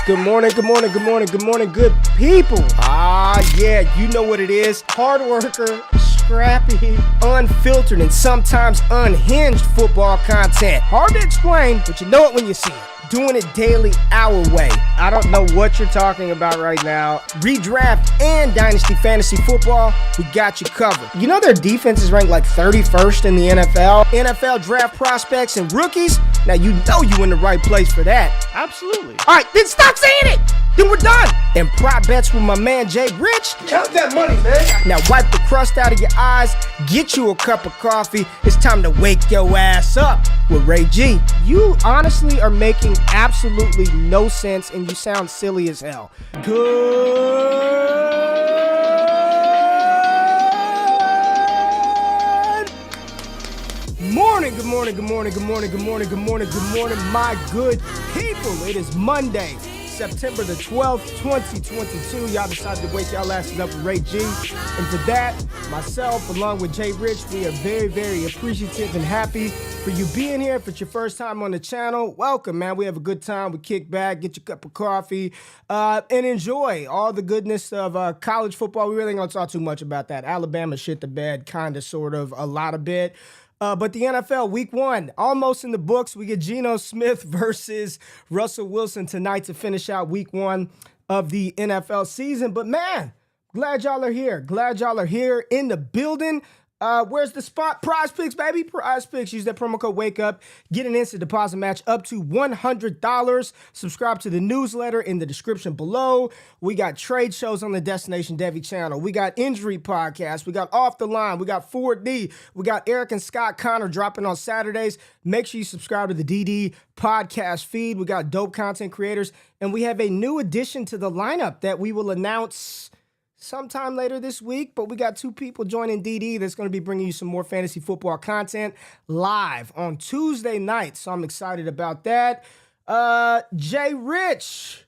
Good morning, good morning, good morning, good morning, good people. Yeah, you know what it is. Hard worker, scrappy, unfiltered, and sometimes unhinged football content. Hard to explain, but you know it when you see it. Doing it daily our way. I don't know what you're talking about right now. Redraft and Dynasty Fantasy Football, we got you covered. You know their defense is ranked like 31st in the NFL? NFL draft prospects and rookies? Now you know you in the right place for that. Absolutely. All right, then stop saying it. Then we're done. And prop bets with my man Jay Rich. Count that money, man. Now wipe the crust out of your eyes, get you a cup of coffee. It's time to wake your ass up with Ray G. You honestly are making absolutely no sense and you sound silly as hell. Good morning, good morning, good morning, good morning, good morning, good morning, good morning, my good people. It is Monday, September the 12th, 2022. Y'all decided to wake y'all asses up with Ray G. And for that, myself, along with Jay Rich, we are very, very appreciative and happy for you being here. If it's your first time on the channel, welcome, man. We have a good time. We kick back, get your cup of coffee, and enjoy all the goodness of college football. We really ain't gonna talk too much about that. Alabama shit the bed, kind of, sort of, a lot of bit. But the NFL, week one, almost in the books. We get Geno Smith versus Russell Wilson tonight to finish out week one of the NFL season. But man, glad y'all are here. Glad y'all are here in the building. Where's the spot? Prize Picks, baby. Prize Picks. Use that promo code WAKEUP. Get an instant deposit match up to $100. Subscribe to the newsletter in the description below. We got trade shows on the Destination Devy channel. We got injury podcasts. We got Off the Line. We got 4D. We got Eric and Scott Connor dropping on Saturdays. Make sure you subscribe to the DD podcast feed. We got dope content creators. And we have a new addition to the lineup that we will announce sometime later this week, but we got two people joining DD that's going to be bringing you some more fantasy football content live on Tuesday night, so I'm excited about that. Jay Rich,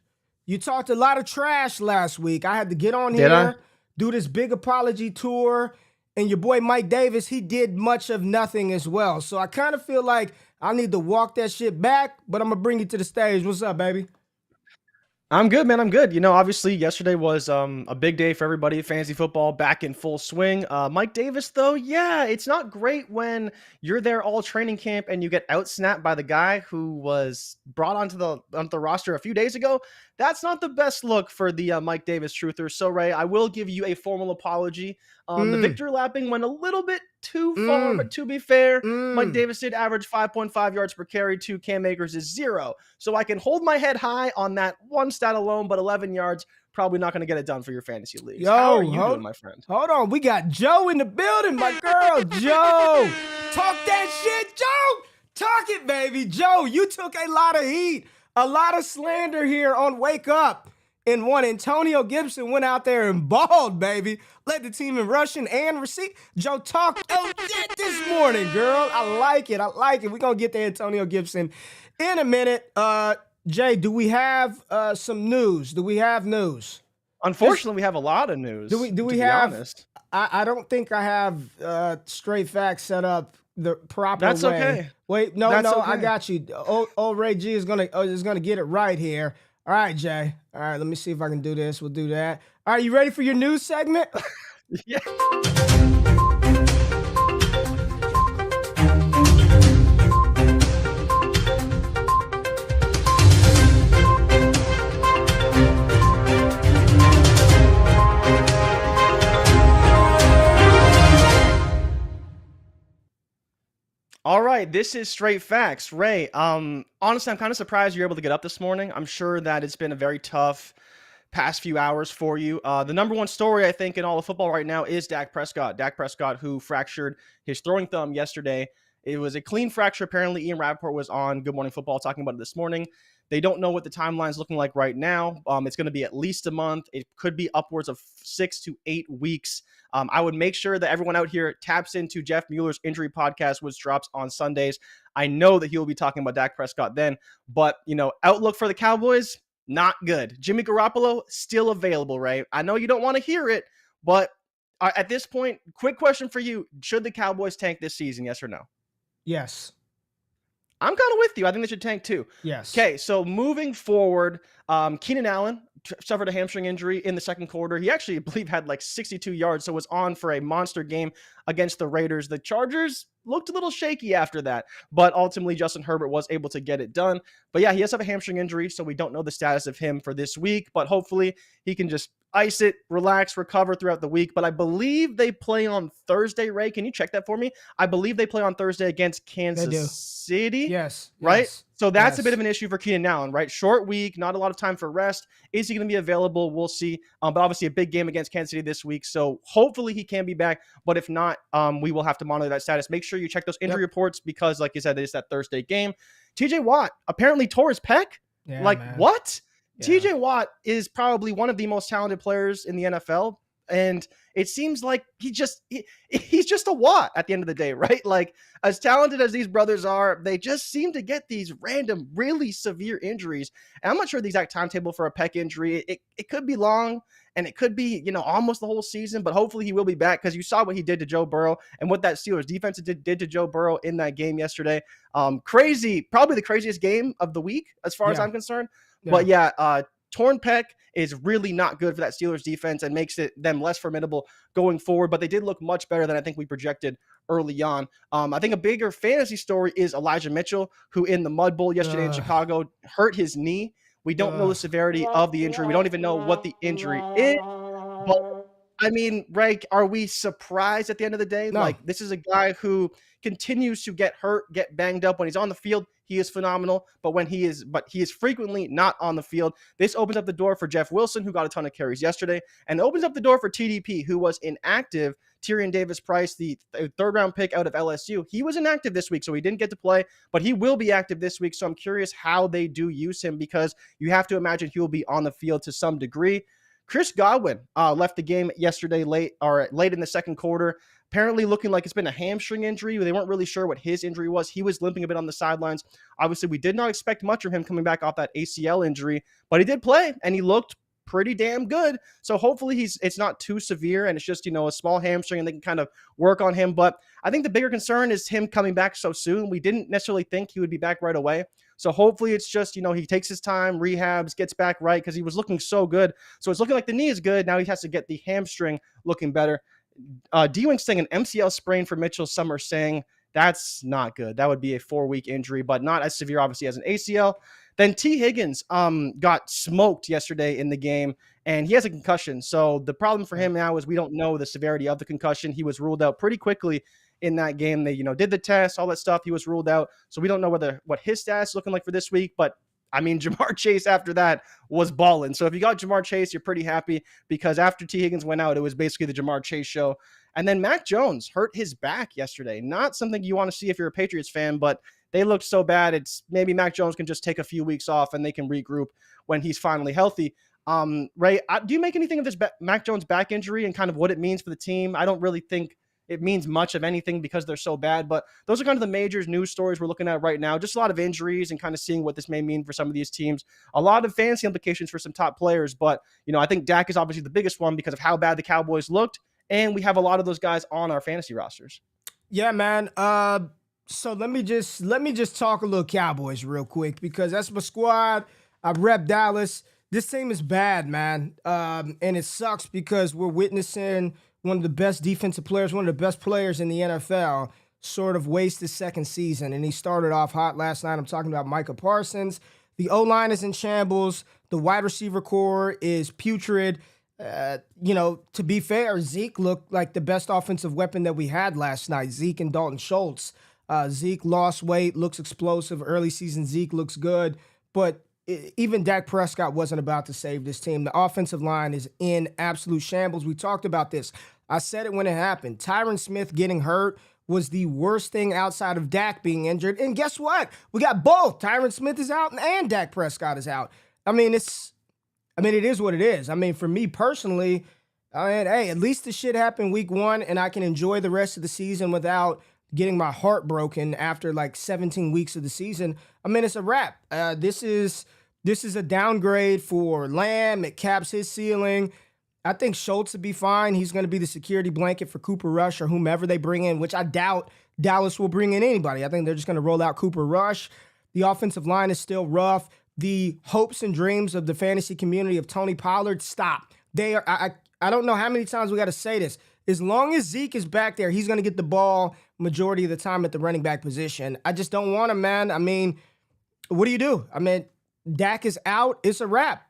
you talked a lot of trash last week. I had to get on here, do this big apology tour, and your boy Mike Davis, he did much of nothing as well, so I kind of feel like I need to walk that shit back, but I'm going to bring you to the stage. What's up, baby? I'm good, man. I'm good. You know, obviously yesterday was a big day for everybody. Fantasy football back in full swing. Mike Davis, though, yeah, it's not great when you're there all training camp and you get outsnapped by the guy who was brought onto the roster a few days ago. That's not the best look for the Mike Davis truthers. So, Ray, I will give you a formal apology. The victory lapping went a little bit too far, but to be fair, Mike Davis did average 5.5 yards per carry to Cam Akers is 0. So I can hold my head high on that one stat alone, but 11 yards, probably not going to get it done for your fantasy leagues. How are you doing, my friend? Hold on. We got Joe in the building, my girl. Joe, talk that shit, Joe. Talk it, baby. Joe, you took a lot of heat, a lot of slander here on Wake Up. And one, Antonio Gibson went out there and balled, baby. Led the team in rushing and receiving. Joe, talk your shit this morning, girl. I like it. I like it. We're going to get to Antonio Gibson in a minute. Jay, do we have some news? Do we have news? Unfortunately, we have a lot of news. Do we have? Honest. I don't think I have Straight Facts set up the proper way. That's okay. Wait, no, okay. I got you. Old Ray G is gonna get it right here. All right, Jay. All right, let me see if I can do this. We'll do that. All right, you ready for your news segment? Yeah. All right, this is Straight Facts. Ray, honestly, I'm kind of surprised you're able to get up this morning. I'm sure that it's been a very tough past few hours for you. The number one story, I think, in all of football right now is Dak Prescott. Dak Prescott, who fractured his throwing thumb yesterday. It was a clean fracture. Apparently, Ian Rappaport was on Good Morning Football talking about it this morning. They don't know what the timeline is looking like right now. It's going to be at least a month. It could be upwards of 6 to 8 weeks. I would make sure that everyone out here taps into Jeff Mueller's injury podcast, which drops on Sundays. I know that he will be talking about Dak Prescott then. But, you know, outlook for the Cowboys, not good. Jimmy Garoppolo, still available, right? I know you don't want to hear it, but at this point, quick question for you. Should the Cowboys tank this season, yes or no? Yes. I'm kind of with you. I think they should tank too. Yes. Okay, so moving forward, Keenan Allen suffered a hamstring injury in the second quarter. He actually, I believe, had like 62 yards, so was on for a monster game against the Raiders. The Chargers looked a little shaky after that, but ultimately Justin Herbert was able to get it done. But yeah, he does have a hamstring injury, so we don't know the status of him for this week, but hopefully he can just ice it, relax, recover throughout the week. But I believe they play on Thursday, Ray. Can you check that for me? I believe they play on Thursday against Kansas City. Yes. Right? Yes. So that's a bit of an issue for Keenan Allen, right? Short week, not a lot of time for rest. Is he going to be available? We'll see. But obviously a big game against Kansas City this week. So hopefully he can be back. But if not, we will have to monitor that status. Make sure you check those injury reports because, like you said, it's that Thursday game. TJ Watt apparently tore his pec. Yeah, like, man. what? Yeah. TJ Watt is probably one of the most talented players in the NFL. And it seems like he's just a Watt at the end of the day, right? Like, as talented as these brothers are, they just seem to get these random, really severe injuries. And I'm not sure the exact timetable for a pec injury. It could be long, and it could be, almost the whole season, but hopefully he will be back because you saw what he did to Joe Burrow and what that Steelers defense did to Joe Burrow in that game yesterday. Crazy, probably the craziest game of the week as far as I'm concerned. Yeah. But yeah, torn pec is really not good for that Steelers defense and makes them less formidable going forward. But they did look much better than I think we projected early on. I think a bigger fantasy story is Elijah Mitchell, who in the Mud Bowl yesterday in Chicago hurt his knee. We don't know the severity of the injury. We don't even know what the injury is. But I mean, Ray, are we surprised at the end of the day? No. Like, this is a guy who continues to get hurt, get banged up. When he's on the field, he is phenomenal. But he is frequently not on the field. This opens up the door for Jeff Wilson, who got a ton of carries yesterday, and opens up the door for TDP, who was inactive. Tyrion Davis-Price, the third-round pick out of LSU, he was inactive this week, so he didn't get to play, but he will be active this week. So I'm curious how they do use him because you have to imagine he will be on the field to some degree. Chris Godwin left the game yesterday late in the second quarter, apparently looking like it's been a hamstring injury. They weren't really sure what his injury was. He was limping a bit on the sidelines. Obviously, we did not expect much from him coming back off that ACL injury, but he did play, and he looked pretty damn good. So hopefully it's not too severe, and it's just, a small hamstring, and they can kind of work on him. But I think the bigger concern is him coming back so soon. We didn't necessarily think he would be back right away. So hopefully it's just, he takes his time, rehabs, gets back right, because he was looking so good. So it's looking like the knee is good. Now he has to get the hamstring looking better. D-Wing's saying an MCL sprain for Mitchell. Some are saying that's not good. That would be a 4-week injury, but not as severe, obviously, as an ACL. Then T. Higgins got smoked yesterday in the game, and he has a concussion. So the problem for him now is we don't know the severity of the concussion. He was ruled out pretty quickly in that game. They, did the test, all that stuff. He was ruled out. So we don't know what his stats is looking like for this week. But I mean, Jamar Chase after that was balling. So if you got Jamar Chase, you're pretty happy because after T. Higgins went out, it was basically the Jamar Chase show. And then Mac Jones hurt his back yesterday. Not something you want to see if you're a Patriots fan, but they looked so bad. It's maybe Mac Jones can just take a few weeks off and they can regroup when he's finally healthy. Ray, do you make anything of this Mac Jones back injury and kind of what it means for the team? I don't really think it means much of anything because they're so bad, but those are kind of the major news stories we're looking at right now. Just a lot of injuries and kind of seeing what this may mean for some of these teams. A lot of fantasy implications for some top players, but I think Dak is obviously the biggest one because of how bad the Cowboys looked, and we have a lot of those guys on our fantasy rosters. Yeah, man. So let me just talk a little Cowboys real quick because that's my squad. I rep Dallas. This team is bad, man, and it sucks because we're witnessing one of the best defensive players, one of the best players in the NFL, sort of waste his second season. And he started off hot last night. I'm talking about Micah Parsons. The O-line is in shambles. The wide receiver core is putrid. To be fair, Zeke looked like the best offensive weapon that we had last night. Zeke and Dalton Schultz. Zeke lost weight, looks explosive. Early season Zeke looks good. But even Dak Prescott wasn't about to save this team. The offensive line is in absolute shambles. We talked about this. I said it when it happened. Tyron Smith getting hurt was the worst thing outside of Dak being injured. And guess what? We got both. Tyron Smith is out and Dak Prescott is out. I mean, it is what it is. I mean, for me personally, hey, at least the shit happened week 1 and I can enjoy the rest of the season without getting my heart broken after like 17 weeks of the season. I mean, it's a wrap. This is a downgrade for Lamb. It caps his ceiling. I think Schultz would be fine. He's going to be the security blanket for Cooper Rush or whomever they bring in, which I doubt Dallas will bring in anybody. I think they're just going to roll out Cooper Rush. The offensive line is still rough. The hopes and dreams of the fantasy community of Tony Pollard, stop. They are. I don't know how many times we got to say this. As long as Zeke is back there, he's going to get the ball majority of the time at the running back position. I just don't want him, man. I mean, what do? I mean, Dak is out. It's a wrap,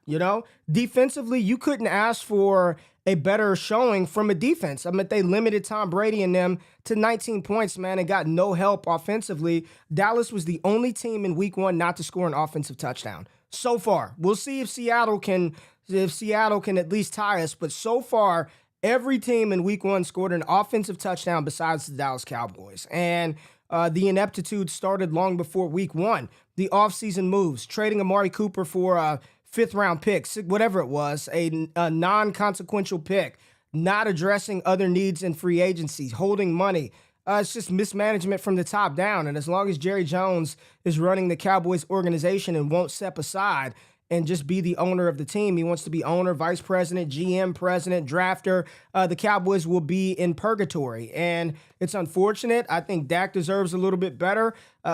Defensively, you couldn't ask for a better showing from a defense. I mean, they limited Tom Brady and them to 19 points, man, and got no help offensively. Dallas was the only team in week 1 not to score an offensive touchdown so far. We'll see if Seattle can at least tie us, but so far, every team in week 1 scored an offensive touchdown besides the Dallas Cowboys. And the ineptitude started long before week 1. The offseason moves, trading Amari Cooper for a 5th-round pick, whatever it was, a non-consequential pick, not addressing other needs in free agency, holding money. It's just mismanagement from the top down. And as long as Jerry Jones is running the Cowboys organization and won't step aside and just be the owner of the team, he wants to be owner, vice president, GM, president, drafter, the Cowboys will be in purgatory. And it's unfortunate. I think Dak deserves a little bit better.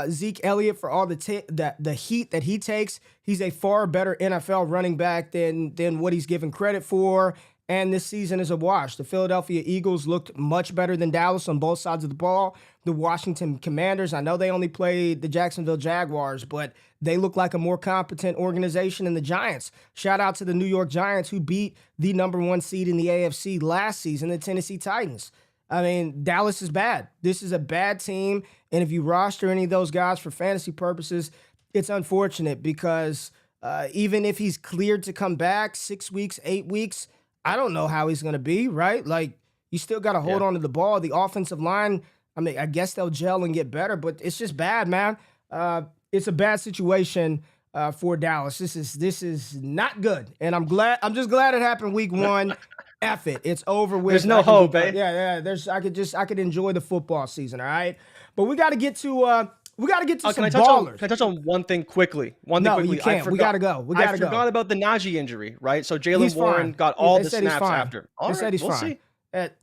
Zeke Elliott, for all the heat that he takes, he's a far better NFL running back than what he's given credit for. And this season is a wash. The Philadelphia Eagles looked much better than Dallas on both sides of the ball. The Washington Commanders, I know they only played the Jacksonville Jaguars, but they look like a more competent organization than the Giants. Shout out to the New York Giants, who beat the number 1 seed in the AFC last season, the Tennessee Titans. I mean, Dallas is bad. This is a bad team, and if you roster any of those guys for fantasy purposes, it's unfortunate because even if he's cleared to come back 6 weeks, 8 weeks, I don't know how he's going to be, right? Like, you still got to hold on to the ball. The offensive line, I mean, I guess they'll gel and get better, but it's just bad, man. It's a bad situation for Dallas. This is not good, and I'm just glad it happened week 1. F it, it's over with. There's no hope, eh? Yeah. I could enjoy the football season, all right. But we got to get to some ballers. Can I touch on one thing quickly? You can't. We got to go. I forgot about the Najee injury, right? So Jaylen Warren got all the snaps after. They said he's fine.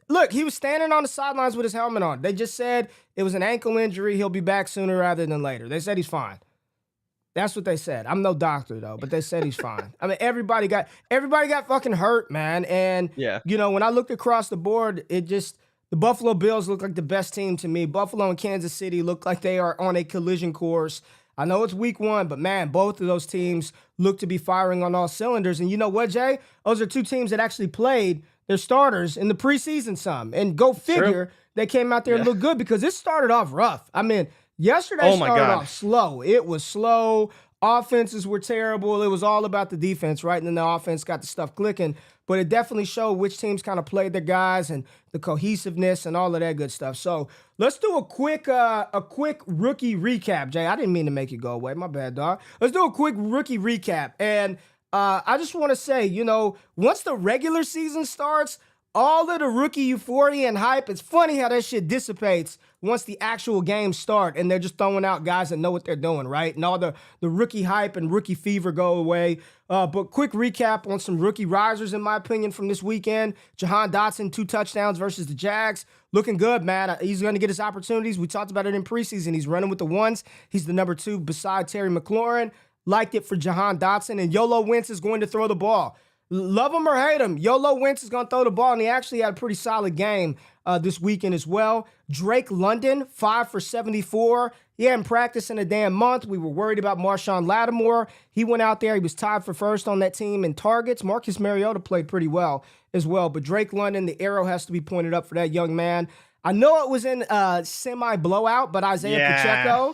Look, he was standing on the sidelines with his helmet on. They just said it was an ankle injury. He'll be back sooner rather than later. They said he's fine. That's what they said. I'm no doctor, though, but they said he's fine. I mean, everybody got fucking hurt, man. And, when I looked across the board, the Buffalo Bills look like the best team to me. Buffalo and Kansas City look like they are on a collision course. I know it's week 1, but, man, both of those teams look to be firing on all cylinders. And you know what, Jay? Those are 2 teams that actually played their starters in the preseason some. And go figure, they came out there and looked good because it started off rough. I mean, yesterday started off slow. It was slow. Offenses were terrible. It was all about the defense, right? And then the offense got the stuff clicking. But it definitely showed which teams kind of played their guys and the cohesiveness and all of that good stuff. So let's do a quick rookie recap, Jay. I didn't mean to make you go away. My bad, dog. Let's do a quick rookie recap. And I just want to say, once the regular season starts, all of the rookie euphoria and hype, it's funny how that shit dissipates once the actual games start and they're just throwing out guys that know what they're doing, right? And all the rookie hype and rookie fever go away. But quick recap on some rookie risers, in my opinion, from this weekend. Jahan Dotson, 2 touchdowns versus the Jags. Looking good, man. He's going to get his opportunities. We talked about it in preseason. He's running with the ones. He's the number 2 beside Terry McLaurin. Liked it for Jahan Dotson. And Yolo Wentz is going to throw the ball. Love him or hate him, Yolo Wentz is going to throw the ball, and he actually had a pretty solid game this weekend as well. Drake London, 5 for 74. He hadn't practiced in a damn month. We were worried about Marshawn Lattimore. He went out there. He was tied for first on that team in targets. Marcus Mariota played pretty well as well. But Drake London, the arrow has to be pointed up for that young man. I know it was in a semi-blowout, but Isaiah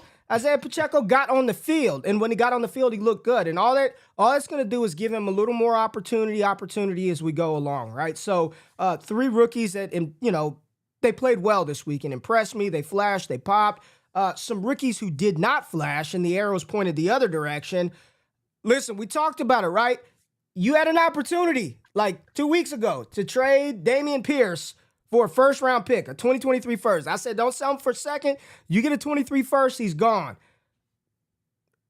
Pacheco got on the field, and when he got on the field, he looked good. And all that's going to do is give him a little more opportunity as we go along, right? So 3 rookies that, they played well this week and impressed me. They flashed, they popped. Some rookies who did not flash, and the arrows pointed the other direction. Listen, we talked about it, right? You had an opportunity like 2 weeks ago to trade Dameon Pierce for a first-round pick, a 2023 first. I said, don't sell him for a second. You get a 23 first, he's gone.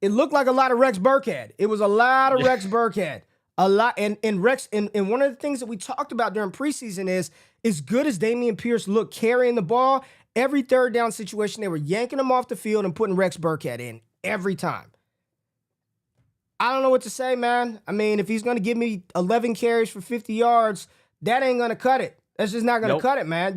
It looked like a lot of Rex Burkhead. It was a lot of Rex Burkhead. A lot. And Rex, and one of the things that we talked about during preseason is, as good as Dameon Pierce looked carrying the ball, every third down situation, they were yanking him off the field and putting Rex Burkhead in every time. I don't know what to say, man. I mean, if he's going to give me 11 carries for 50 yards, that ain't going to cut it. That's just not going to cut it, man.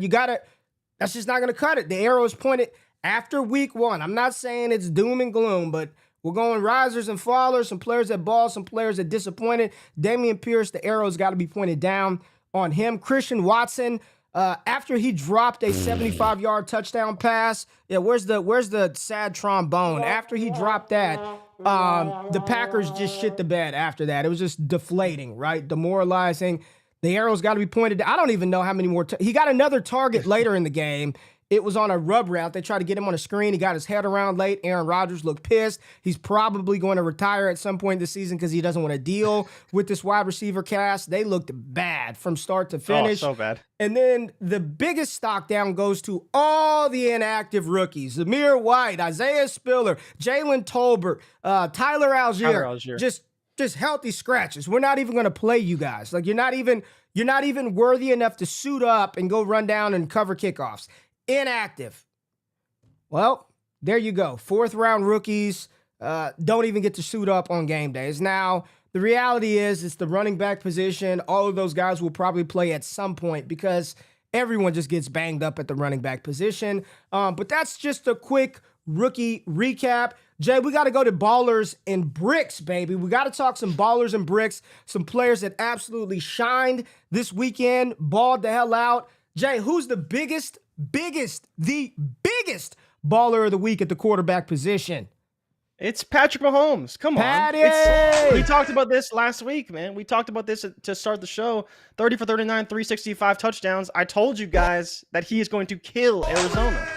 That's just not going to cut it. The arrow is pointed after week 1. I'm not saying it's doom and gloom, but we're going risers and fallers, some players that ball, some players that disappointed. Dameon Pierce, the arrow's got to be pointed down on him. Christian Watson, after he dropped a 75-yard touchdown pass, where's the sad trombone? After he dropped that, the Packers just shit the bed after that. It was just deflating, right? Demoralizing. The arrow's got to be pointed. I don't even know how many more. He got another target later in the game. It was on a rub route. They tried to get him on a screen. He got his head around late. Aaron Rodgers looked pissed. He's probably going to retire at some point this season because he doesn't want to deal with this wide receiver cast. They looked bad from start to finish. Oh, so bad. And then the biggest stock down goes to all the inactive rookies. Zamir White, Isaiah Spiller, Jalen Tolbert, Tyler Algier. Just healthy scratches. We're not even going to play you guys. Like you're not even worthy enough to suit up and go run down and cover kickoffs. Inactive. Well, there you go. 4th round rookies don't even get to suit up on game days. Now, the reality is it's the running back position. All of those guys will probably play at some point because everyone just gets banged up at the running back position. But that's just a quick rookie recap. Jay, we got to go to ballers and bricks, baby. We got to talk some ballers and bricks, some players that absolutely shined this weekend, balled the hell out. Jay, who's the biggest baller of the week at the quarterback position? It's Patrick Mahomes. Come on. We talked about this last week, man. We talked about this to start the show. 30 for 39, 365 touchdowns. I told you guys that he is going to kill Arizona.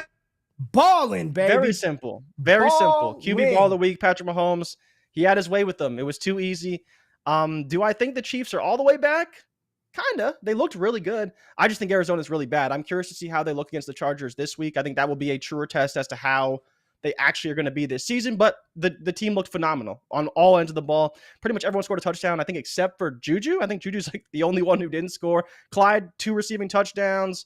Balling, baby. Very simple. Very simple. QB ball of the week, Patrick Mahomes. He had his way with them. It was too easy. Do I think the Chiefs are all the way back? Kinda. They looked really good. I just think Arizona's really bad. I'm curious to see how they look against the Chargers this week. I think that will be a truer test as to how they actually are going to be this season. But the team looked phenomenal on all ends of the ball. Pretty much everyone scored a touchdown, I think, except for Juju. I think Juju's like the only one who didn't score. Clyde, 2 receiving touchdowns.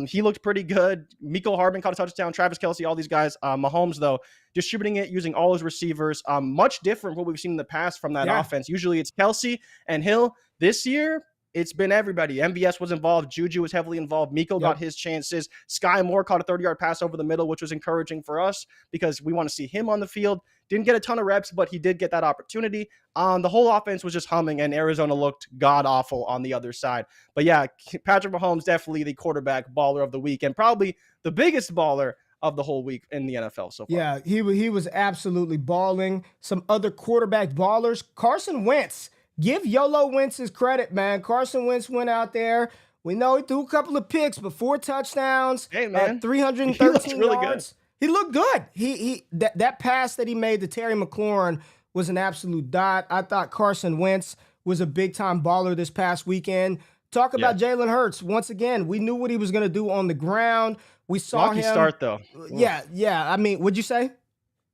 He looked pretty good. Mecole Hardman caught a touchdown. Travis Kelce, all these guys. Mahomes, though, distributing it using all his receivers. Much different from what we've seen in the past from that offense. Usually it's Kelce and Hill. This year, it's been everybody. MVS was involved. Juju was heavily involved. Miko got his chances. Sky Moore caught a 30-yard pass over the middle, which was encouraging for us because we want to see him on the field. Didn't get a ton of reps, but he did get that opportunity. The whole offense was just humming, and Arizona looked god-awful on the other side. But yeah, Patrick Mahomes, definitely the quarterback baller of the week and probably the biggest baller of the whole week in the NFL so far. Yeah, he was absolutely balling. Some other quarterback ballers. Carson Wentz. Give YOLO Wentz his credit, man. Carson Wentz went out there. We know he threw a couple of picks, but 4 touchdowns, hey, man. 313 really yards. Good. He looked good. That pass that he made to Terry McLaurin was an absolute dot. I thought Carson Wentz was a big-time baller this past weekend. Talk about Jalen Hurts. Once again, we knew what he was going to do on the ground. We saw him. Start, though. Yeah. I mean, what'd you say?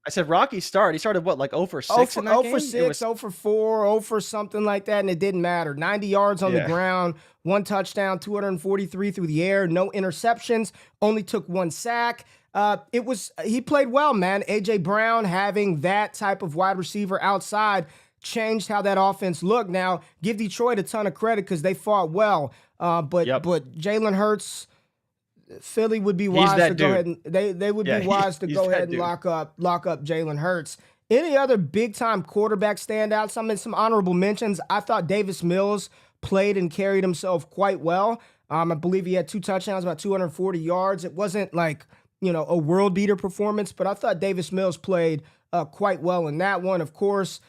I said rocky start. He started what, like 0 for 6 in that game? 0 for 6, 0 for 4, 0 for something like that, and it didn't matter. 90 yards on the ground, 1 touchdown, 243 through the air, no interceptions, only took 1 sack. He played well, man. A.J. Brown having that type of wide receiver outside changed how that offense looked. Now, give Detroit a ton of credit because they fought well, but Jalen Hurts... Philly would be wise to go ahead and they would be wise to go ahead and lock up Jalen Hurts. Any other big time quarterback standouts? I mean, some honorable mentions. I thought Davis Mills played and carried himself quite well. I believe he had 2 touchdowns, about 240 yards. It wasn't like, a world beater performance, but I thought Davis Mills played quite well in that one. Of course,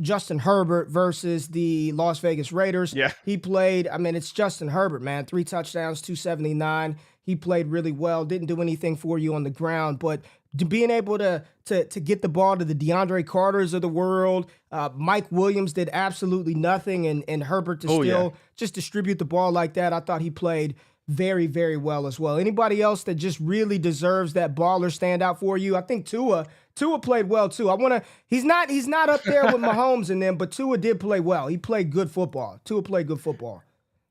Justin Herbert versus the Las Vegas Raiders. Yeah. He played, it's Justin Herbert, man. 3 touchdowns, 279. He played really well, didn't do anything for you on the ground, but being able to get the ball to the DeAndre Carters of the world, Mike Williams did absolutely nothing, and Herbert to just distribute the ball like that, I thought he played very, very well as well. Anybody else that just really deserves that baller standout for you? I think Tua played well too. He's not up there with Mahomes and them, but Tua did play well. He played good football. Tua played good football.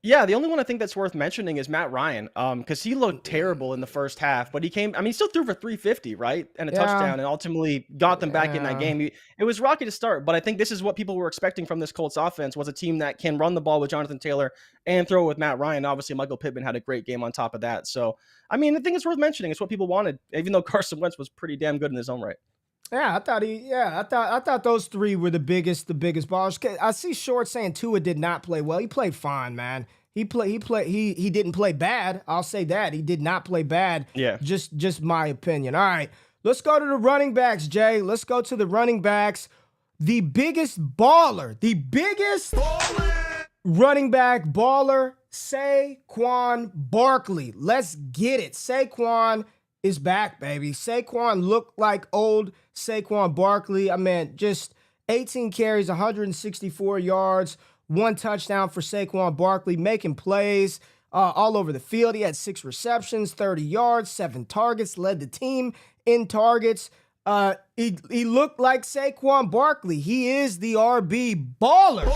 Yeah, the only one I think that's worth mentioning is Matt Ryan, because he looked terrible in the first half, but he came. I mean, he still threw for 350, right, and a Yeah, touchdown, and ultimately got them back in that yeah. game. It was rocky to start, but I think this is what people were expecting from this Colts offense was a team that can run the ball with Jonathan Taylor and throw it with Matt Ryan. Obviously, Michael Pittman had a great game on top of that. So, I mean, I think it's worth mentioning. It's what people wanted, even though Carson Wentz was pretty damn good in his own right. Yeah, I thought those three were the biggest ballers. I see Short saying Tua did not play well. He played fine, man. He didn't play bad. I'll say that. He did not play bad. Yeah. Just my opinion. All right. Let's go to the running backs, Jay. Let's go to the running backs. The biggest baller, the biggest running back baller, Saquon Barkley. Let's get it. Saquon is back, baby. Saquon looked like old Saquon Barkley. I mean, just 18 carries, 164 yards, one touchdown for Saquon Barkley, making plays all over the field. He had 6 receptions, 30 yards, 7 targets, led the team in targets. He looked like Saquon Barkley. He is the RB baller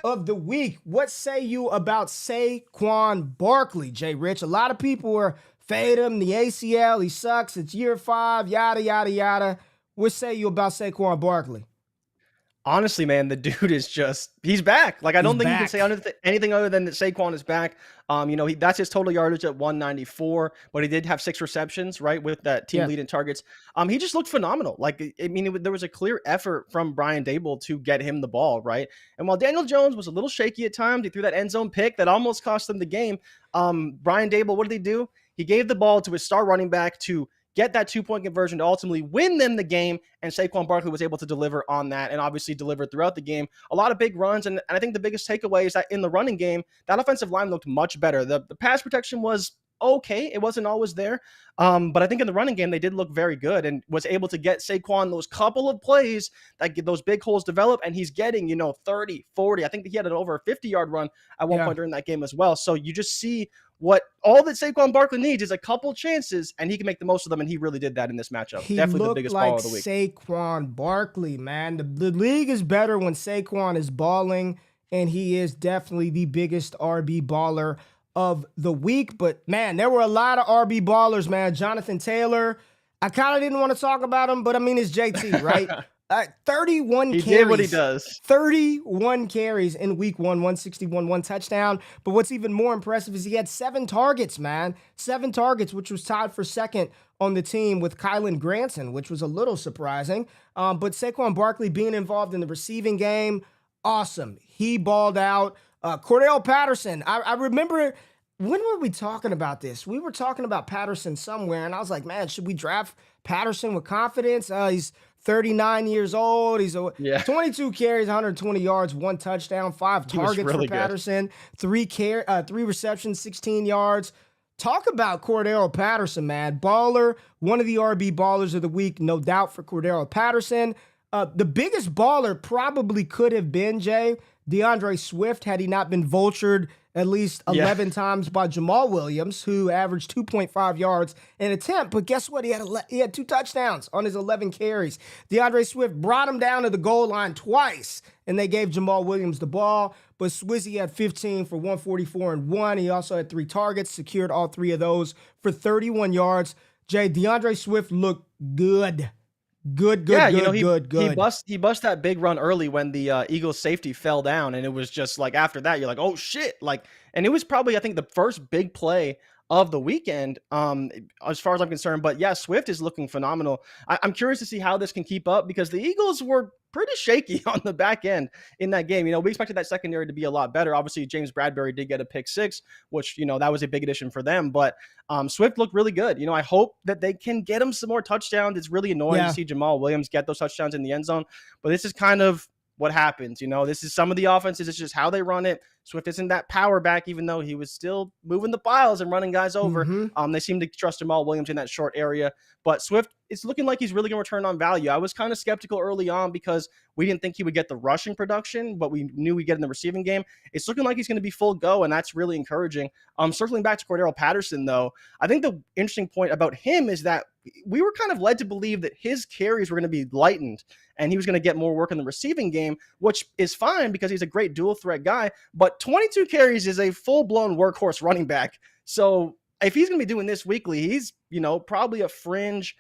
of the week. What say you about Saquon Barkley, Jay Rich? A lot of people are fade him, the ACL, he sucks, it's year 5, yada, yada, yada. What say you about Saquon Barkley? Honestly, man, the dude is he's back. Like, I He's don't think you can say back. anything other than that Saquon is back. That's his total yardage at 194, but he did have 6 receptions, right, with that team Yeah. lead in targets. He just looked phenomenal. Like, I mean, there was a clear effort from Brian Dable to get him the ball, right? And while Daniel Jones was a little shaky at times, he threw that end zone pick that almost cost them the game. Brian Dable, what did he do? He gave the ball to his star running back to get that 2-point conversion to ultimately win them the game, and Saquon Barkley was able to deliver on that and obviously delivered throughout the game. A lot of big runs, and I think the biggest takeaway is that in the running game, that offensive line looked much better. The pass protection was okay. It wasn't always there. But I think in the running game, they did look very good and was able to get Saquon those couple of plays that get those big holes develop, and he's getting, 30, 40. I think he had an over a 50-yard run at one point during that game as well. So you just see what all that Saquon Barkley needs is a couple chances, and he can make the most of them, and he really did that in this matchup. He Definitely the looked biggest like ball of the week. Saquon Barkley, man. The league is better when Saquon is balling, and he is definitely the biggest RB baller of the week. But, man, there were a lot of RB ballers, man. Jonathan Taylor, I kind of didn't want to talk about him, but, I mean, it's JT, right? 31 He carries. did what he does. 31 carries in week 1, 161, 1 touchdown. But what's even more impressive is he had 7 targets, man. 7 targets, which was tied for second on the team with Kylan Granson, which was a little surprising. But Saquon Barkley being involved in the receiving game, awesome. He balled out. Cordell Patterson, I remember, when were we talking about this? We were talking about Patterson somewhere, and I was like, man, should we draft Patterson with confidence? He's 39 years old. He's Yeah. 22 carries, 120 yards, 1 touchdown, 5 He was targets really for good. Patterson, 3 receptions, 16 yards. Talk about Cordell Patterson, man. Baller, one of the RB ballers of the week, no doubt for Cordell Patterson. The biggest baller probably could have been, Jay, DeAndre Swift, had he not been vultured at least 11 times by Jamal Williams, who averaged 2.5 yards an attempt. But guess what? He had 2 touchdowns on his 11 carries. DeAndre Swift brought him down to the goal line twice, and they gave Jamal Williams the ball. But Swizzy had 15 for 144 and 1. He also had 3 targets, secured all 3 of those for 31 yards. Jay, DeAndre Swift looked good. Good. He bust that big run early when the Eagles safety fell down, and it was just like after that, you're like, oh shit. Like, and it was probably, I think, the first big play of the weekend, as far as I'm concerned. But yeah, Swift is looking phenomenal. I'm curious to see how this can keep up because the Eagles were pretty shaky on the back end in that game. We expected that secondary to be a lot better. Obviously, James Bradbury did get a pick 6, which, that was a big addition for them. But Swift looked really good. I hope that they can get him some more touchdowns. It's really annoying to see Jamal Williams get those touchdowns in the end zone. But this is kind of what happens. This is some of the offenses. It's just how they run it. Swift isn't that power back, even though he was still moving the piles and running guys over. They seem to trust Jamal Williams in that short area. But Swift, it's looking like he's really going to return on value. I was kind of skeptical early on because we didn't think he would get the rushing production, but we knew we'd get in the receiving game. It's looking like he's going to be full go, and that's really encouraging. Circling back to Cordell Patterson, though, I think the interesting point about him is that we were kind of led to believe that his carries were going to be lightened and he was going to get more work in the receiving game, which is fine because he's a great dual threat guy. But 22 carries is a full-blown workhorse running back. So if he's going to be doing this weekly, he's, probably a fringe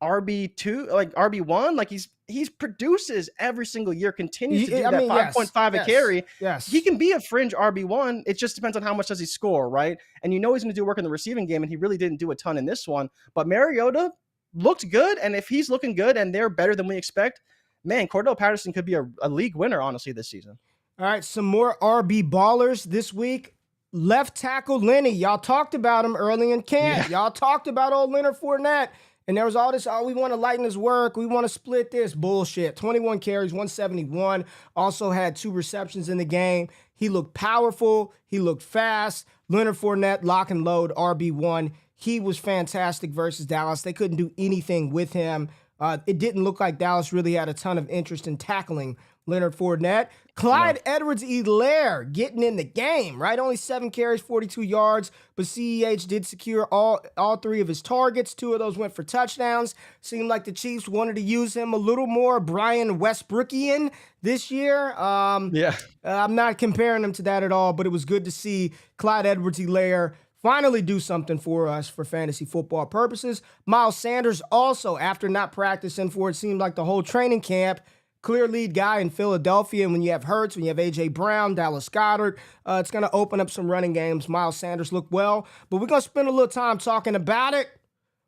RB2, like RB1. Like he's produces every single year, continues to do that 5.5 a carry. Yes. He can be a fringe RB1. It just depends on how much does he score, right? And he's going to do work in the receiving game, and he really didn't do a ton in this one. But Mariota looked good, and if he's looking good and they're better than we expect, man, Cordell Patterson could be a league winner, honestly, this season. All right, some more RB ballers this week. Left tackle Lenny. Y'all talked about him early in camp. Yeah. Y'all talked about old Leonard Fournette. And there was all this, we want to lighten his work. We want to split this. Bullshit. 21 carries, 171. Also had 2 receptions in the game. He looked powerful. He looked fast. Leonard Fournette, lock and load, RB1. He was fantastic versus Dallas. They couldn't do anything with him. It didn't look like Dallas really had a ton of interest in tackling Leonard Fournette. Clyde Edwards-Helaire getting in the game, right? Only 7 carries, 42 yards, but CEH did secure all 3 of his targets. 2 of those went for touchdowns. Seemed like the Chiefs wanted to use him a little more Brian Westbrookian this year. I'm not comparing him to that at all, but it was good to see Clyde Edwards-Helaire finally do something for us for fantasy football purposes. Miles Sanders also, after not practicing for it seemed like the whole training camp, clear lead guy in Philadelphia. And when you have Hurts, when you have A.J. Brown, Dallas Goedert, it's going to open up some running games. Miles Sanders looked well. But we're going to spend a little time talking about it.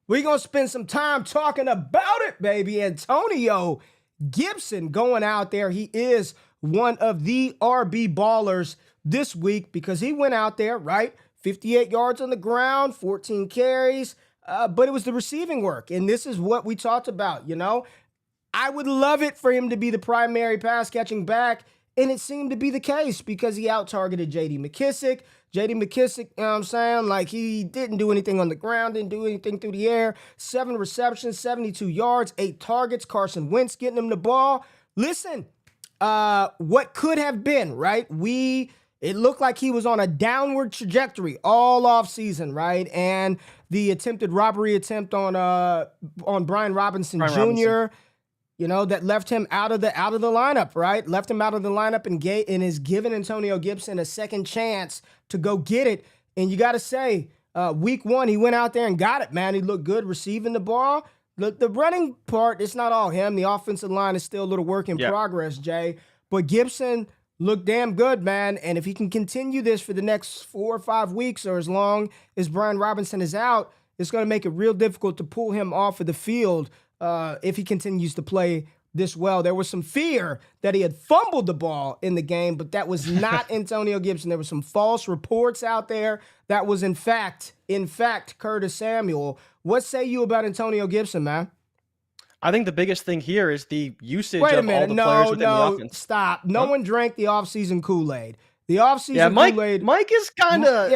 We're going to spend some time talking about it, baby. Antonio Gibson going out there. He is one of the RB ballers this week because he went out there, right? 58 yards on the ground, 14 carries. But it was the receiving work. And this is what we talked about, I would love it for him to be the primary pass-catching back, and it seemed to be the case because he out-targeted J.D. McKissic. J.D. McKissic, you know what I'm saying? Like, he didn't do anything on the ground, didn't do anything through the air. 7 receptions, 72 yards, 8 targets. Carson Wentz getting him the ball. Listen, what could have been, right? It looked like he was on a downward trajectory all offseason, right? And the attempted robbery attempt on Brian Robinson Jr., that left him out of the lineup, right? Left him out of the lineup and is giving Antonio Gibson a second chance to go get it. And you got to say, week 1, he went out there and got it, man. He looked good receiving the ball. The running part, it's not all him. The offensive line is still a little work in progress, Jay. But Gibson looked damn good, man. And if he can continue this for the next 4 or 5 weeks or as long as Brian Robinson is out, it's going to make it real difficult to pull him off of the field if he continues to play this well. There was some fear that he had fumbled the ball in the game, but that was not Antonio Gibson. There were some false reports out there. That was, in fact, Curtis Samuel. What say you about Antonio Gibson, man? I think the biggest thing here is the usage of all the players within the offense. Stop. No one drank the offseason Kool-Aid. The offseason Kool-Aid. Mike is kind of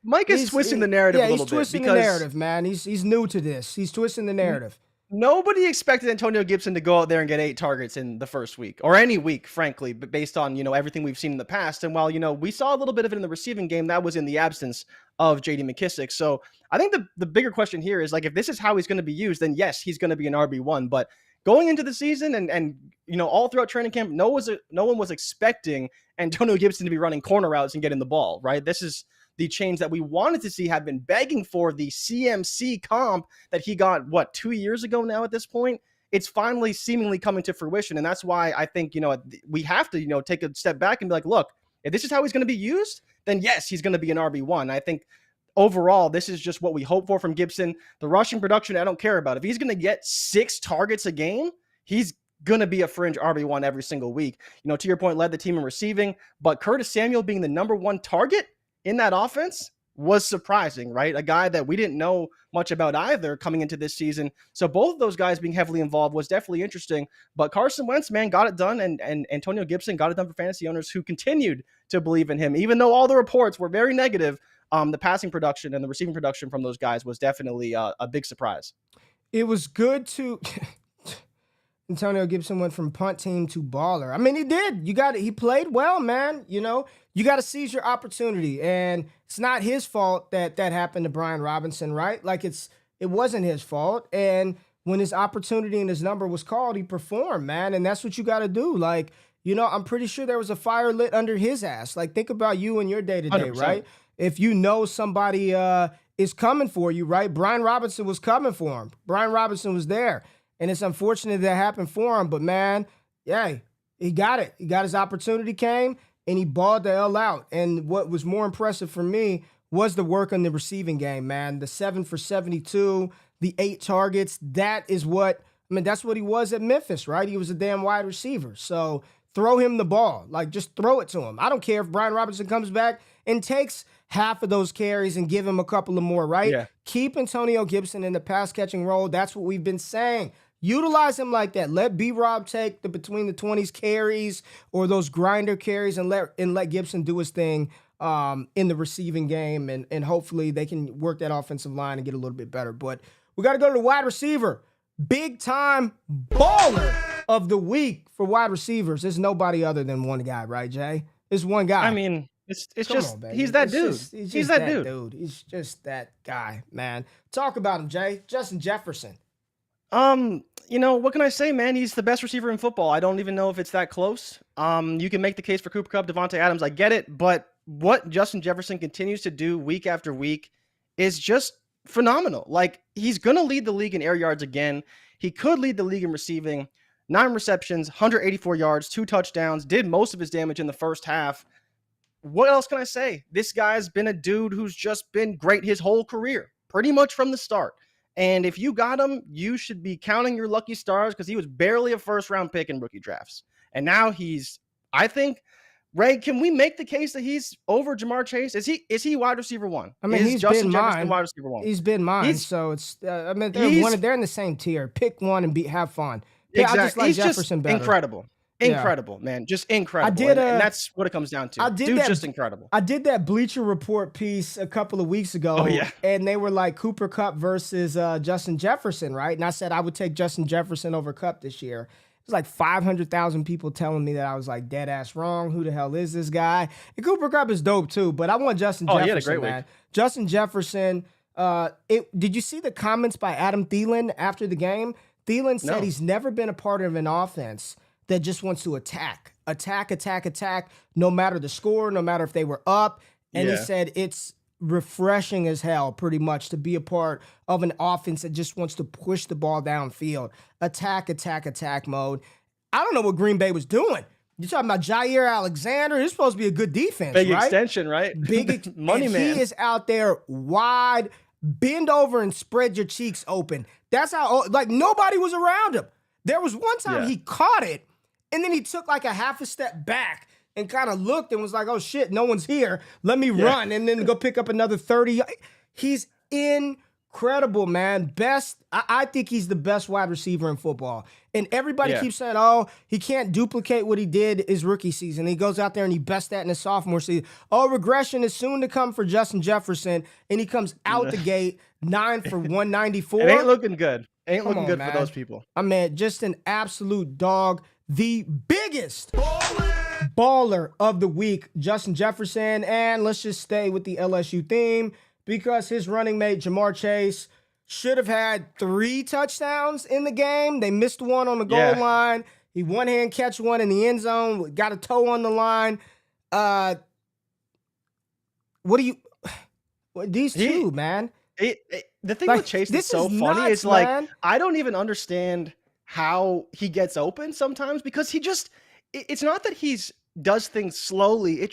Mike is twisting the narrative a little bit. Yeah, he's twisting the narrative, man. He's new to this. He's twisting the narrative. Nobody expected Antonio Gibson to go out there and get 8 targets in the first week or any week, frankly, but based on, everything we've seen in the past. And while, we saw a little bit of it in the receiving game, that was in the absence of J.D. McKissic. So I think the bigger question here is, like, if this is how he's going to be used, then yes, he's going to be an RB1. But going into the season and all throughout training camp, no one was expecting Antonio Gibson to be running corner routes and getting the ball, right? This is the change that we wanted to see, had been begging for, the CMC comp that he got, 2 years ago now at this point? It's finally seemingly coming to fruition. And that's why I think, we have to, take a step back and be like, look, if this is how he's going to be used, then yes, he's going to be an RB1. I think overall, this is just what we hope for from Gibson. The rushing production, I don't care about. If he's going to get 6 targets a game, he's going to be a fringe RB1 every single week. To your point, led the team in receiving, but Curtis Samuel being the number 1 target in that offense was surprising, right? A guy that we didn't know much about either coming into this season. So both of those guys being heavily involved was definitely interesting. But Carson Wentz, man, got it done. And Antonio Gibson got it done for fantasy owners who continued to believe in him. Even though all the reports were very negative, the passing production and the receiving production from those guys was definitely a big surprise. It was good to... Antonio Gibson went from punt team to baller. I mean, he did. He played well, man. You got to seize your opportunity. And it's not his fault that happened to Brian Robinson, right? Like, it wasn't his fault. And when his opportunity and his number was called, he performed, man. And that's what you got to do. Like, I'm pretty sure there was a fire lit under his ass. Like, think about you and your day to day, 100%. right? If you know somebody is coming for you, right? Brian Robinson was coming for him. Brian Robinson was there. And it's unfortunate that happened for him. But, man, yeah, he got it. He got his opportunity came, and he balled the hell out. And what was more impressive for me was the work on the receiving game, man. The 7 for 72, the 8 targets. That's what he was at Memphis, right? He was a damn wide receiver. So throw him the ball. Like, just throw it to him. I don't care if Brian Robinson comes back and takes half of those carries and give him a couple of more, right? Yeah. Keep Antonio Gibson in the pass-catching role. That's what we've been saying. Utilize him like that. Let B-Rob take the between the 20s carries or those grinder carries and let Gibson do his thing in the receiving game, and hopefully they can work that offensive line and get a little bit better. But we got to go to the wide receiver. Big-time baller of the week for wide receivers. There's nobody other than one guy, right, Jay? There's one guy. I mean, it's just, on, he's that dude. He's that dude. He's just that guy, man. Talk about him, Jay. Justin Jefferson. What can I say, man? He's the best receiver in football. I don't even know if it's that close. You can make the case for Cooper Kupp, Devontae Adams. I get it, but what Justin Jefferson continues to do week after week is just phenomenal. Like, he's going to lead the league in air yards again. He could lead the league in receiving. 9 receptions, 184 yards, 2 touchdowns, did most of his damage in the first half. What else can I say? This guy's been a dude who's just been great his whole career, pretty much from the start. And if you got him, you should be counting your lucky stars, because he was barely a first-round pick in rookie drafts. And now I think, Ray, can we make the case that he's over Jamar Chase? Is he wide receiver 1? I mean, he's Justin been Jefferson mine. Wide receiver 1. He's been mine. So it's, they're in the same tier. Pick one and have fun. Yeah, Exactly. I just like He's Jefferson just better. Incredible, man. Just incredible. And that's what it comes down to. Dude's just incredible. I did that Bleacher Report piece a couple of weeks ago. Oh, yeah. And they were like Cooper Kupp versus Justin Jefferson, right? And I said I would take Justin Jefferson over Kupp this year. It was like 500,000 people telling me that I was like dead ass wrong. Who the hell is this guy? And Cooper Kupp is dope too, but I want Justin Jefferson, he had a great man. week. Justin Jefferson. Did you see the comments by Adam Thielen after the game? Thielen said he's never been a part of an offense that just wants to attack, no matter the score, no matter if they were up. And he said it's refreshing as hell, pretty much, to be a part of an offense that just wants to push the ball downfield. Attack mode. I don't know what Green Bay was doing. You're talking about Jair Alexander. It's supposed to be a good defense, Big right? extension, right? Big money, man. He is out there wide, bend over and spread your cheeks open. That's how, like, nobody was around him. There was one time he caught it, and then he took like a half a step back and kind of looked and was like, oh shit, no one's here. Let me run, and then go pick up another 30. He's incredible, man. I think he's the best wide receiver in football. And everybody keeps saying, oh, he can't duplicate what he did his rookie season. He goes out there and he bests that in his sophomore season. Oh, regression is soon to come for Justin Jefferson, and he comes out the gate 9 for 194. It ain't looking good. Come looking on, good man. for those people. I mean, just an absolute dog. The biggest baller of the week, Justin Jefferson. And let's just stay with the LSU theme, because his running mate, Jamar Chase, should have had 3 touchdowns in the game. They missed one on the goal line. He one-hand catch one in the end zone, got a toe on the line. These two, man. The thing with Chase that's so funny nuts, is, like, man. I don't even understand how he gets open sometimes, because it's not that he's does things slowly.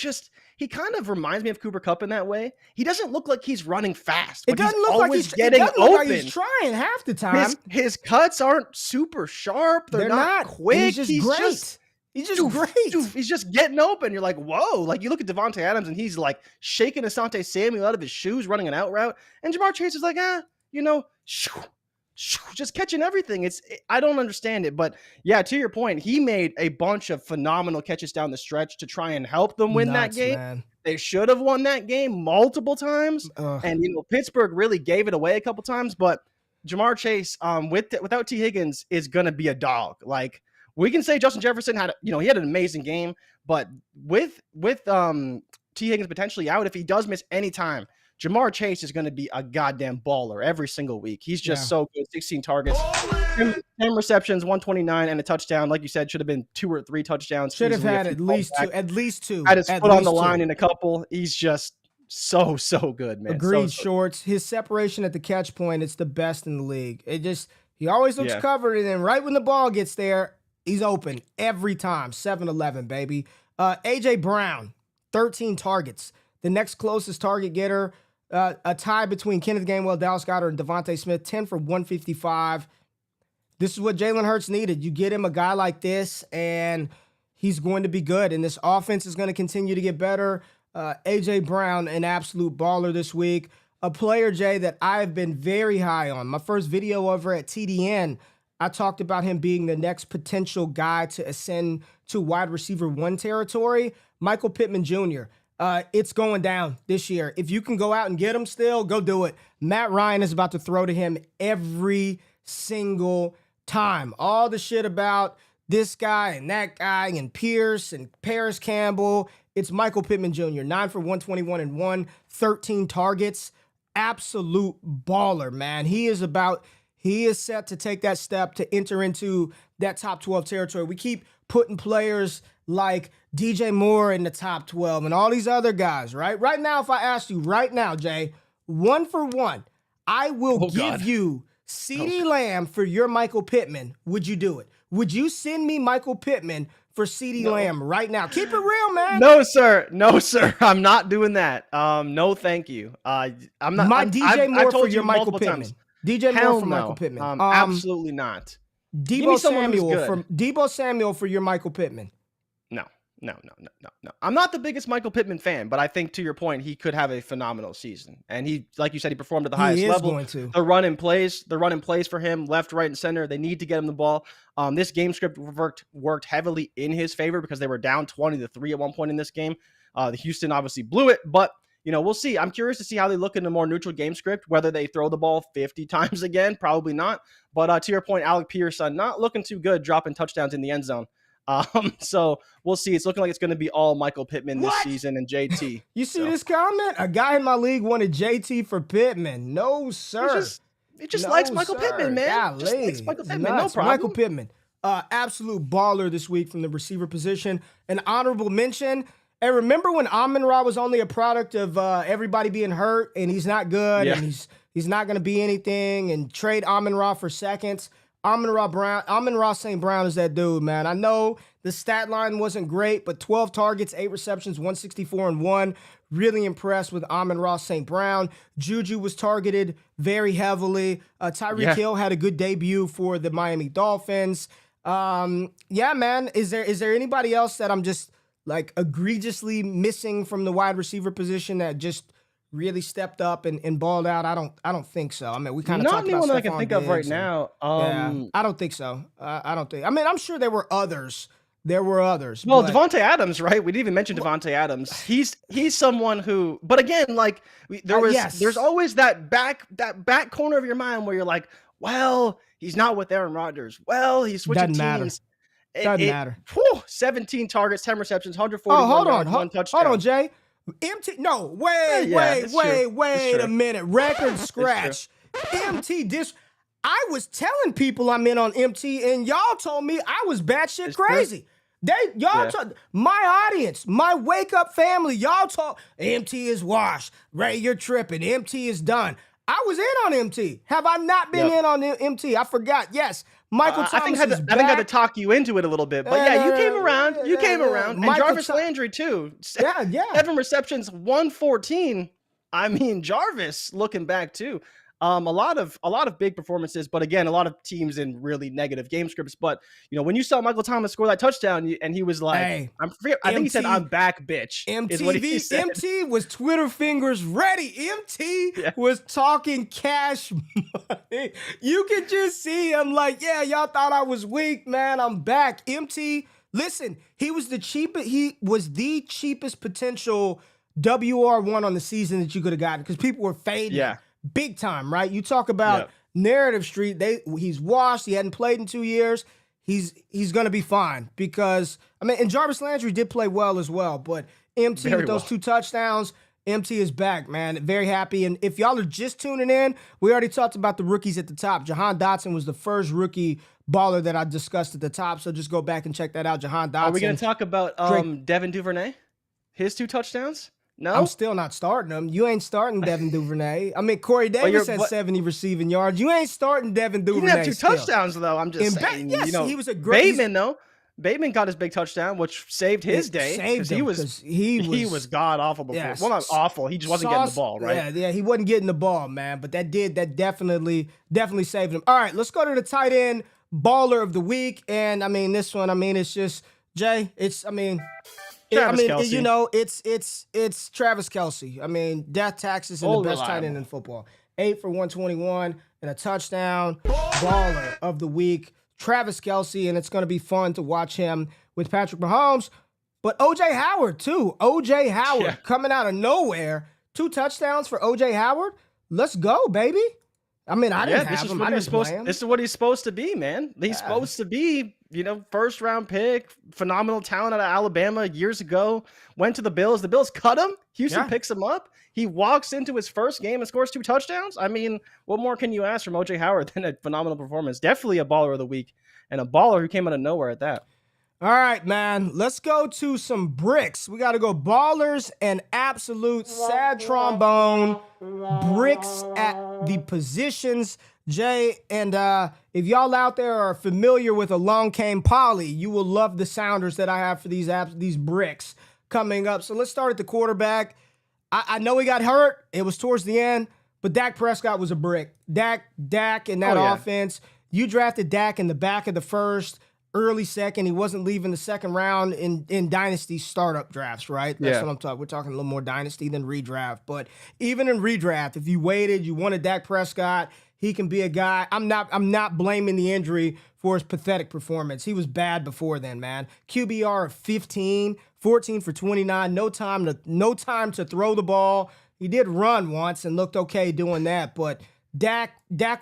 He kind of reminds me of Cooper Kupp in that way. He doesn't look like he's running fast, but It doesn't he's look like always getting open. he's trying half the time. His cuts aren't super sharp. They're not quick. He's just great. He's just great. He's just getting open. You're like, whoa. Like, you look at Devontae Adams and he's like shaking Asante Samuel out of his shoes, running an out route. And Jamar Chase is like, just catching everything. I don't understand it. But yeah, to your point, he made a bunch of phenomenal catches down the stretch to try and help them win that game. Man. They should have won that game multiple times. And, Pittsburgh really gave it away a couple times. But Jamar Chase, without T. Higgins, is going to be a dog. Like, we can say Justin Jefferson he had an amazing game, but with T. Higgins potentially out, if he does miss any time, Jamar Chase is going to be a goddamn baller every single week. He's just so good. 16 targets. 10 receptions, 129, and a touchdown. Like you said, should have been 2 or 3 touchdowns. Should have easily. had at least two. Had his At foot on least the line two. in a couple. He's just so good, man. Agreed, So Shorts. His separation at the catch point, it's the best in the league. He always looks covered, and then right when the ball gets there, he's open every time. 7-11, baby. A.J. Brown, 13 targets. The next closest target getter, a tie between Kenneth Gainwell, Dallas Goedert, and Devontae Smith, 10 for 155. This is what Jalen Hurts needed. You get him a guy like this, and he's going to be good. And this offense is going to continue to get better. A.J. Brown, an absolute baller this week. A player, Jay, that I have been very high on. My first video over at TDN, I talked about him being the next potential guy to ascend to wide receiver 1 territory. Michael Pittman Jr. It's going down this year. If you can go out and get him still, go do it. Matt Ryan is about to throw to him every single time. All the shit about this guy and that guy and Pierce and Paris Campbell. It's Michael Pittman Jr. 9 for 121 and 13 targets. Absolute baller, man. He is set to take that step to enter into that top 12 territory. We keep putting players like DJ Moore in the top 12 and all these other guys, right? Right now, if I asked you right now, Jay, 1 for 1, I will give you CeeDee Lamb for your Michael Pittman. Would you do it? Would you send me Michael Pittman for CeeDee Lamb right now? Keep it real, man. No, sir. No, sir. I'm not doing that. No, thank you. I'm not. DJ Moore told for your Michael Pittman. Times. DJ Moore for Michael Pittman. Absolutely not. Debo Samuel for your Michael Pittman. No. I'm not the biggest Michael Pittman fan, but I think to your point, he could have a phenomenal season. And he, like you said, he performed at the highest level. Going to. The run and plays for him, left, right, and center. They need to get him the ball. This game script worked heavily in his favor because they were down 20-3 at one point in this game. The Houston obviously blew it, but we'll see. I'm curious to see how they look in a more neutral game script, whether they throw the ball 50 times again, probably not. But to your point, Alec Pearson not looking too good, dropping touchdowns in the end zone. So we'll see. It's looking like it's going to be all Michael Pittman this season and JT. You see this comment? A guy in my league wanted JT for Pittman. No, sir. He just likes Michael Pittman, man. Just likes Michael Pittman. No problem. Michael Pittman, absolute baller this week from the receiver position. An honorable mention. And remember when Amon-Ra was only a product of everybody being hurt and he's not good and he's not going to be anything, and trade Amon-Ra for seconds? Amon-Ra St. Brown is that dude, man. I know the stat line wasn't great, but 12 targets, 8 receptions, 164 and 1. Really impressed with Amon-Ra St. Brown. Juju was targeted very heavily. Tyreek Hill had a good debut for the Miami Dolphins. Man. Is there anybody else that I'm just like egregiously missing from the wide receiver position that just really stepped up and balled out? I don't think so. I mean, we kind of talked about anyone that I can think of right now. I don't think so. I don't think. I mean, I'm sure there were others. Well, Devontae Adams, right? We didn't even mention Devontae Adams. He's someone who, but again, like there's always that back corner of your mind where you're like, well, he's not with Aaron Rodgers. Well, he's switching teams. Doesn't matter. 17 targets, 10 receptions, 141 yards, one touchdown. Hold on, Jay. Wait a minute. Record scratch. MT I was telling people I'm in on MT, and y'all told me I was batshit crazy. My audience, my wake up family, y'all told MT is washed. Ray, you're tripping. MT is done. I was in on MT. Have I not been in on MT? I forgot. Yes. Michael Thomas I think I had to talk you into it a little bit, but you came around. You came around. And Jarvis Landry too. 7 receptions, 114. I mean, Jarvis looking back too. A lot of big performances, but again, a lot of teams in really negative game scripts. But when you saw Michael Thomas score that touchdown, and he was like, "Hey, I think he said, I'm back, bitch." MT was Twitter fingers ready. MT was talking cash money. You could just see him like, "Yeah, y'all thought I was weak, man. I'm back." MT, listen, he was the cheapest potential WR1 on the season that you could have gotten because people were fading. Yeah. Big time, right? You talk about Narrative Street. He's washed. He hadn't played in 2 years. He's going to be fine because, and Jarvis Landry did play well as well, but MT with those 2 touchdowns, MT is back, man. Very happy. And if y'all are just tuning in, we already talked about the rookies at the top. Jahan Dotson was the first rookie baller that I discussed at the top. So just go back and check that out. Jahan Dotson. Are we going to talk about Devin Duvernay? His 2 touchdowns? No? I'm still not starting him. You ain't starting Devin Duvernay. I mean, Corey Davis had 70 receiving yards. You ain't starting Devin Duvernay. He didn't have 2 touchdowns, though. I'm just saying. Yes, he was a great... Bateman, though. Bateman got his big touchdown, which saved his day. He was god-awful before. Yes. Well, not awful. He just wasn't getting the ball, right? Yeah, he wasn't getting the ball, man. But that definitely saved him. All right, let's go to the tight end baller of the week. And, I mean, this one, it's just, Jay, it's Travis Kelce. It's Travis Kelce. I mean, death taxes and the best tight end in football. 8 for 121 and a touchdown. Baller of the week. Travis Kelce, and it's going to be fun to watch him with Patrick Mahomes. But O.J. Howard, too. O.J. Howard coming out of nowhere. 2 touchdowns for O.J. Howard. Let's go, baby. I mean, I didn't have him. This is what he's supposed to be, man. He's supposed to be, first-round pick, phenomenal talent out of Alabama years ago. Went to the Bills. The Bills cut him. Houston picks him up. He walks into his first game and scores 2 touchdowns. I mean, what more can you ask from O.J. Howard than a phenomenal performance? Definitely a baller of the week, and a baller who came out of nowhere at that. All right, man. Let's go to some bricks. We got to go ballers and absolute sad trombone bricks at the positions. Jay, and if y'all out there are familiar with Along Came Polly, you will love the sounders that I have for these bricks coming up. So let's start at the quarterback. I know he got hurt. It was towards the end, but Dak Prescott was a brick. Dak in that offense. You drafted Dak in the back of the first, early second. He wasn't leaving the second round in dynasty startup drafts, right? That's what I'm talking. We're talking a little more dynasty than redraft. But even in redraft, if you waited, you wanted Dak Prescott, he can be a guy. I'm not blaming the injury for his pathetic performance. He was bad before then, man. QBR of 15, 14 for 29, no time to throw the ball. He did run once and looked okay doing that, but Dak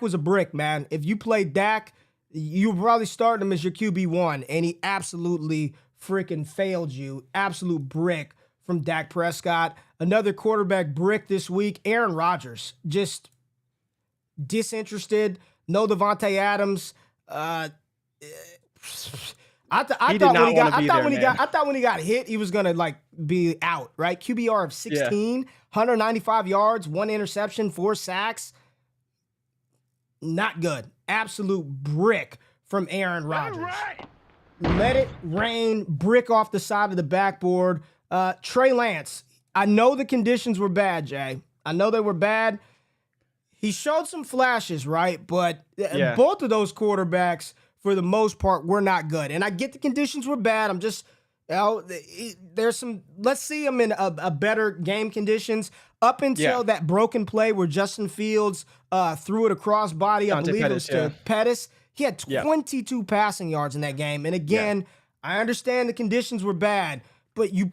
was a brick, man. If you played Dak, you probably started him as your QB1, and he absolutely freaking failed you. Absolute brick from Dak Prescott. Another quarterback brick this week, Aaron Rodgers. Just disinterested. No Devontae Adams. I thought when he got hit, he was gonna be out, right? QBR of 16, 195 yards, 1 interception, 4 sacks. Not good. Absolute brick from Aaron Rodgers. Right. Let it rain. Brick off the side of the backboard. Trey Lance. I know the conditions were bad, Jay. I know they were bad. He showed some flashes, right? But both of those quarterbacks, for the most part, were not good. And I get the conditions were bad. I'm just, there's some, let's see him in a better game conditions. Up until that broken play where Justin Fields threw it across body, I believe it was to Pettis. He had 22 passing yards in that game. And again, I understand the conditions were bad, but you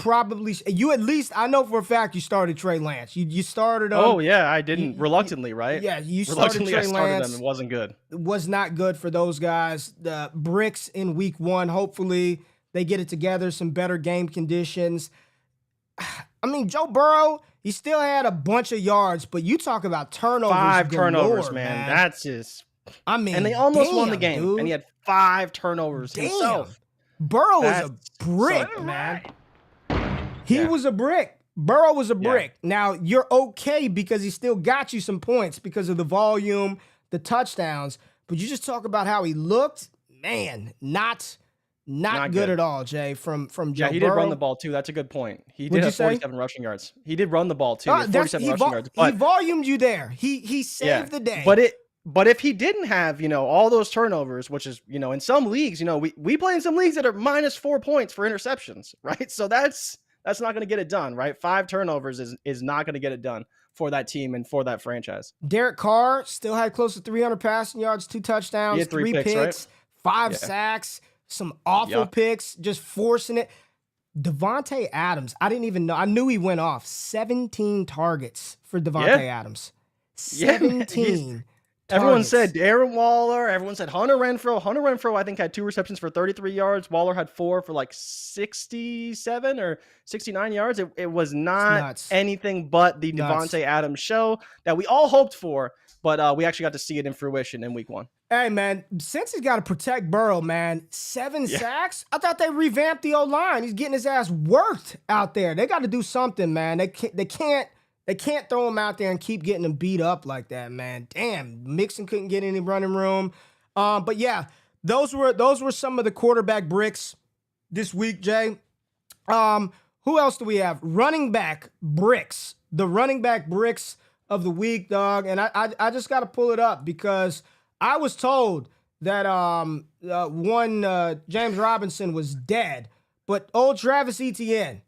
at least, I know for a fact you started Trey Lance. You started him. Oh, yeah, I didn't. Reluctantly, right? Yeah, you started Trey Lance. Him. It wasn't good. It was not good for those guys. The bricks in week 1, hopefully they get it together, some better game conditions. I mean, Joe Burrow, he still had a bunch of yards, but you talk about turnovers. 5 turnovers, man. That's just. And they almost won the game, dude. And he had 5 turnovers himself. Burrow was a brick, man. He was a brick. Burrow was a brick. Now, you're okay because he still got you some points because of the volume, the touchdowns. But you just talk about how he looked, man, not good at all, Jay, from Joe Burrow. Yeah, he did run the ball, too. That's a good point. He did have 47 rushing yards. He did run the ball, too. 47 rushing yards. He volumed you there. He saved the day. But if he didn't have, all those turnovers, which is, in some leagues, we play in some leagues that are -4 points for interceptions, right? So that's not going to get it done, right? 5 turnovers is not going to get it done for that team and for that franchise. Derek Carr still had close to 300 passing yards, 2 touchdowns, he had 3 picks, right? 5 sacks, some awful picks, just forcing it. Devontae Adams, I didn't even know. I knew he went off. 17 targets for Devontae Adams. 17. Everyone said targets. Darren Waller. Everyone said Hunter Renfrow. Hunter Renfrow, I think, had 2 receptions for 33 yards. Waller had 4 for like 67 or 69 yards. It was It's not nuts. anything but the Nuts. Devontae Adams show that we all hoped for, but we actually got to see it in fruition in week 1. Hey, man, since he's got to protect Burrow, man, 7 Yeah. sacks? I thought they revamped the O-line. He's getting his ass worked out there. They got to do something, man. They can't throw him out there and keep getting him beat up like that, man. Damn, Mixon couldn't get any running room. But yeah, those were some of the quarterback bricks this week, Jay. Who else do we have? Running back bricks. The running back bricks of the week, dog. And I just got to pull it up because I was told that James Robinson was dead, but old Travis Etienne.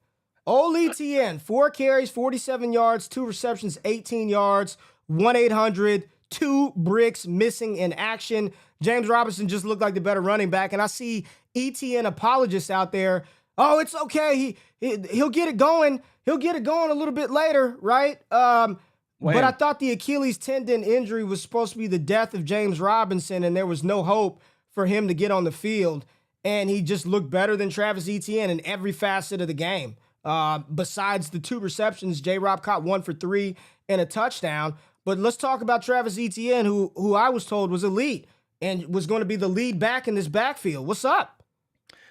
Old Etienne, 4 carries, 47 yards, 2 receptions, 18 yards, 1-800, 2 bricks missing in action. James Robinson just looked like the better running back, and I see Etienne apologists out there. Oh, it's okay. He'll get it going. He'll get it going a little bit later, right? But I thought the Achilles tendon injury was supposed to be the death of James Robinson, and there was no hope for him to get on the field. And he just looked better than Travis Etienne in every facet of the game. Besides the 2 receptions, J-Rob caught 1 for 3 and a touchdown. But let's talk about Travis Etienne, who I was told was elite and was going to be the lead back in this backfield. What's up?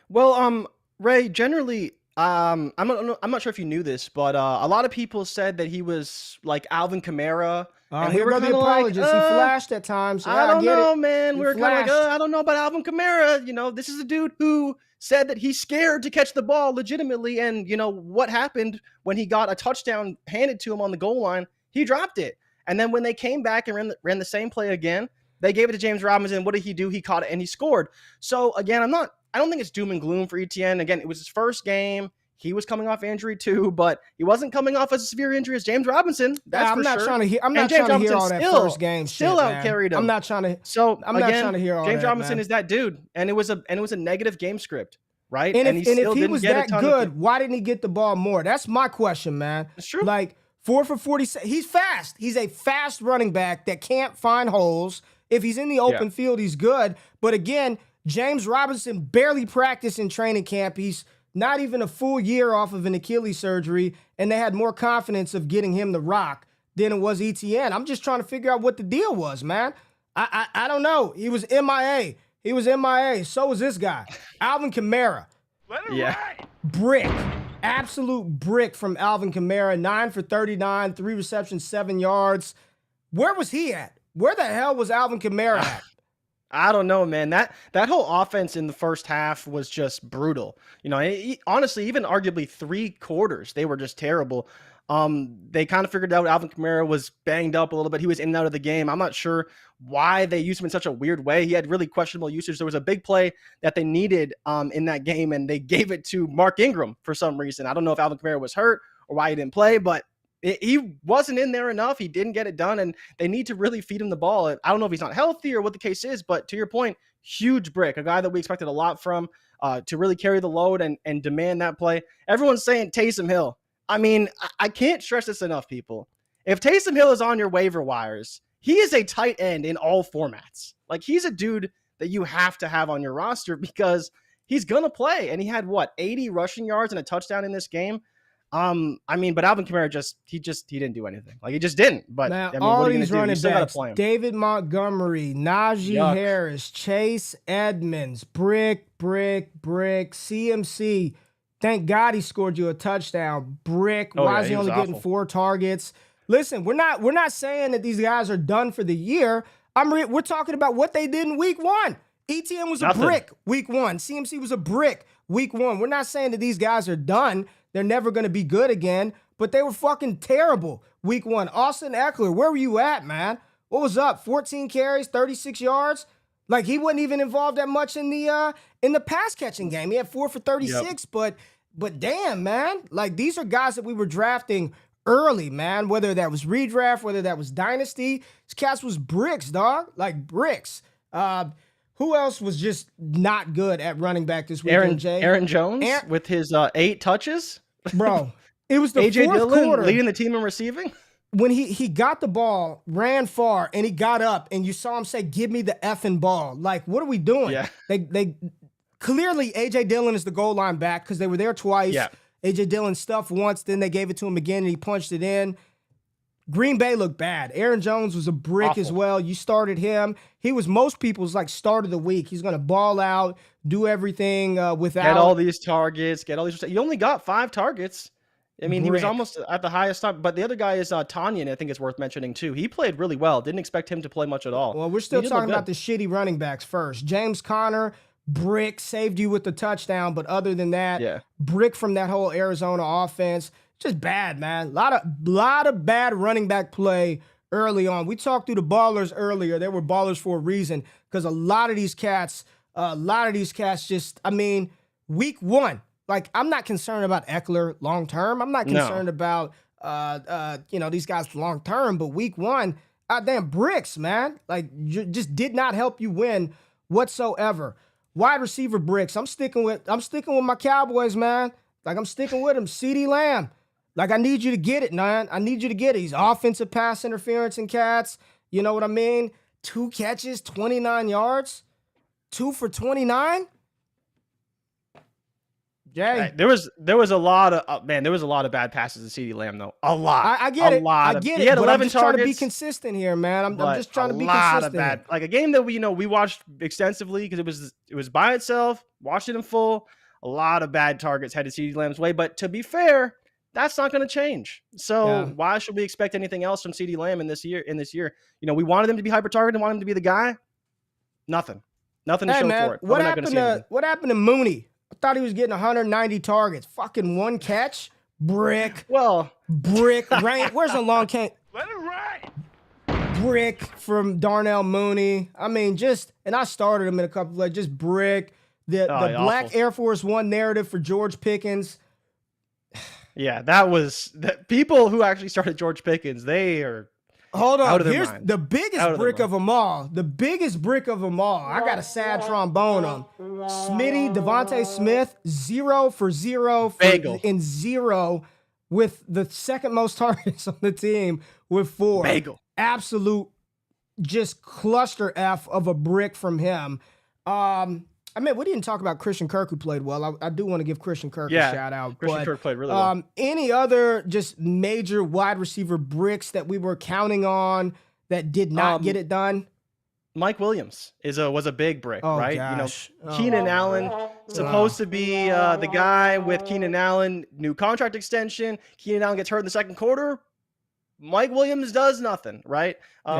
Well, Ray, generally, I'm not sure if you knew this, but a lot of people said that he was like Alvin Kamara. And we Here were go the kind of like, apologists. He flashed at times. Yeah, I don't get know, it. man. He We were kind of like, flashed. I don't know about Alvin Kamara. You know, this is a dude who said that he's scared to catch the ball legitimately. And, you know, what happened when he got a touchdown handed to him on the goal line? He dropped it. And then when they came back and ran the same play again, they gave it to James Robinson. What did he do? He caught it and he scored. So, again, I don't think it's doom and gloom for Etienne. Again, it was his first game. He was coming off injury too, but he wasn't coming off as a severe injury as James Robinson. That's I'm for not sure. trying to hear. I'm not James trying to hear all Robinson that first game still shit, out carried him. I'm not trying to. So I'm again, not trying to hear all James that, Robinson man. is that dude, and it was a negative game script, right? And if he didn't was get a that ton good, of, why didn't he get the ball more? That's my question, man. It's true. Like 4 for 47. He's fast. He's a fast running back that can't find holes. If he's in the open field, he's good. But again, James Robinson barely practiced in training camp. He's not even a full year off of an Achilles surgery, and they had more confidence of getting him the rock than it was Etienne. I'm just trying to figure out what the deal was, man. I don't know. He was MIA. He was MIA. So was this guy, Alvin Kamara. Brick. Absolute brick from Alvin Kamara. 9 for 39, 3 receptions, 7 yards. Where was he at? Where the hell was Alvin Kamara at? I don't know, man. That whole offense in the first half was just brutal. You know, honestly, even arguably 3 quarters, they were just terrible. They kind of figured out Alvin Kamara was banged up a little bit. He was in and out of the game. I'm not sure why they used him in such a weird way. He had really questionable usage. There was a big play that they needed in that game, and they gave it to Mark Ingram for some reason. I don't know if Alvin Kamara was hurt or why he didn't play, but he wasn't in there enough. He didn't get it done, and they need to really feed him the ball. I don't know if he's not healthy or what the case is, but to your point, huge brick, a guy that we expected a lot from to really carry the load and demand that play. Everyone's saying Taysom Hill. I mean, I can't stress this enough, people. If Taysom Hill is on your waiver wires, he is a tight end in all formats. Like, he's a dude that you have to have on your roster because he's going to play. And he had, 80 rushing yards and a touchdown in this game? I mean, but Alvin Kamara he didn't do anything. Like, he just didn't. But Now, I mean, all what are you these gonna do? You running still gotta backs, play him. David Montgomery, Najee Yuck. Harris, Chase Edmonds, brick, CMC. Thank God he scored you a touchdown. Brick. Oh, Why yeah, is he he was only getting awful. 4 targets? Listen, we're not saying that these guys are done for the year. We're talking about what they did in week 1. ETN was Nothing. a brick week 1. CMC was a brick week 1. We're not saying that these guys are done. They're never going to be good again, but they were fucking terrible week 1. Austin Eckler, where were you at, man? What was up? 14 carries, 36 yards? Like, he wasn't even involved that much in the pass catching game. He had 4 for 36, but damn, man. Like, these are guys that we were drafting early, man. Whether that was redraft, whether that was dynasty, this cast was bricks, dog. Like, bricks. Who else was just not good at running back this weekend, Jay? Aaron Jones with his 8 touches. Bro, it was the AJ fourth Dillon quarter. leading the team in receiving. when he got the ball, ran far, and he got up, and you saw him say, "Give me the effing ball." Like, what are we doing? Yeah. They clearly AJ Dillon is the goal line back because they were there twice. Yeah. AJ Dillon stuffed once, then they gave it to him again, and he punched it in. Green Bay looked bad. Aaron Jones was a brick as well. You started him. He was most people's like start of the week. He's going to ball out, do everything without. Get all these targets. Get all these. You only got 5 targets. I mean, he was almost at the highest time. But the other guy is Tanyan. I think it's worth mentioning too. He played really well. Didn't expect him to play much at all. Well, we're still talking about the shitty running backs first. James Conner, brick, saved you with the touchdown. But other than that, brick from that whole Arizona offense. Just bad, man. Lot of bad running back play early on. We talked through the ballers earlier. They were ballers for a reason because a lot of these cats just, I mean, week 1, like I'm not concerned about Eckler long term. I'm not concerned about these guys long term. But week 1, damn bricks, man. Like just did not help you win whatsoever. Wide receiver bricks. I'm sticking with my Cowboys, man. Like I'm sticking with him. CeeDee Lamb. Like, I need you to get it, man. I need you to get it. He's offensive pass interference in cats. You know what I mean? 2 catches, 29 yards. 2 for 29? Jay. There was a lot of there was a lot of bad passes to CeeDee Lamb though. A lot. I get it. I get it. He had 11 targets. Trying to be consistent here, man. I'm just trying to be consistent. Like a game that we watched extensively because it was by itself. Watched it in full. A lot of bad targets headed CeeDee Lamb's way. But to be fair, that's not going to change. So why should we expect anything else from CeeDee Lamb in this year? You know, we wanted him to be hyper targeted, wanted him to be the guy. Nothing to show for it. What happened to Mooney? I thought he was getting 190 targets. Fucking 1 catch. Brick. Well, brick. Rain. Where's the long can? Let it rain. Brick from Darnell Mooney. I mean, and I started him in a couple of just brick. The Black awful. Air Force One narrative for George Pickens. Yeah, that was people who actually started George Pickens. They are hold on. Out of their Here's mind. the biggest brick of them all. The biggest brick of them all. I got a sad trombone on. Smitty, Devontae Smith, 0 for 0 in 0 with the second most targets on the team with 4. Bagel. Absolute just cluster F of a brick from him. I mean, we didn't talk about Christian Kirk, who played well. I do want to give Christian Kirk a shout out. Christian Kirk played really well. Any other just major wide receiver bricks that we were counting on that did not get it done? Mike Williams was a big brick, right? Gosh. You know, Keenan Allen supposed to be the guy with Keenan Allen, new contract extension. Keenan Allen gets hurt in the second quarter. Mike Williams does nothing, right?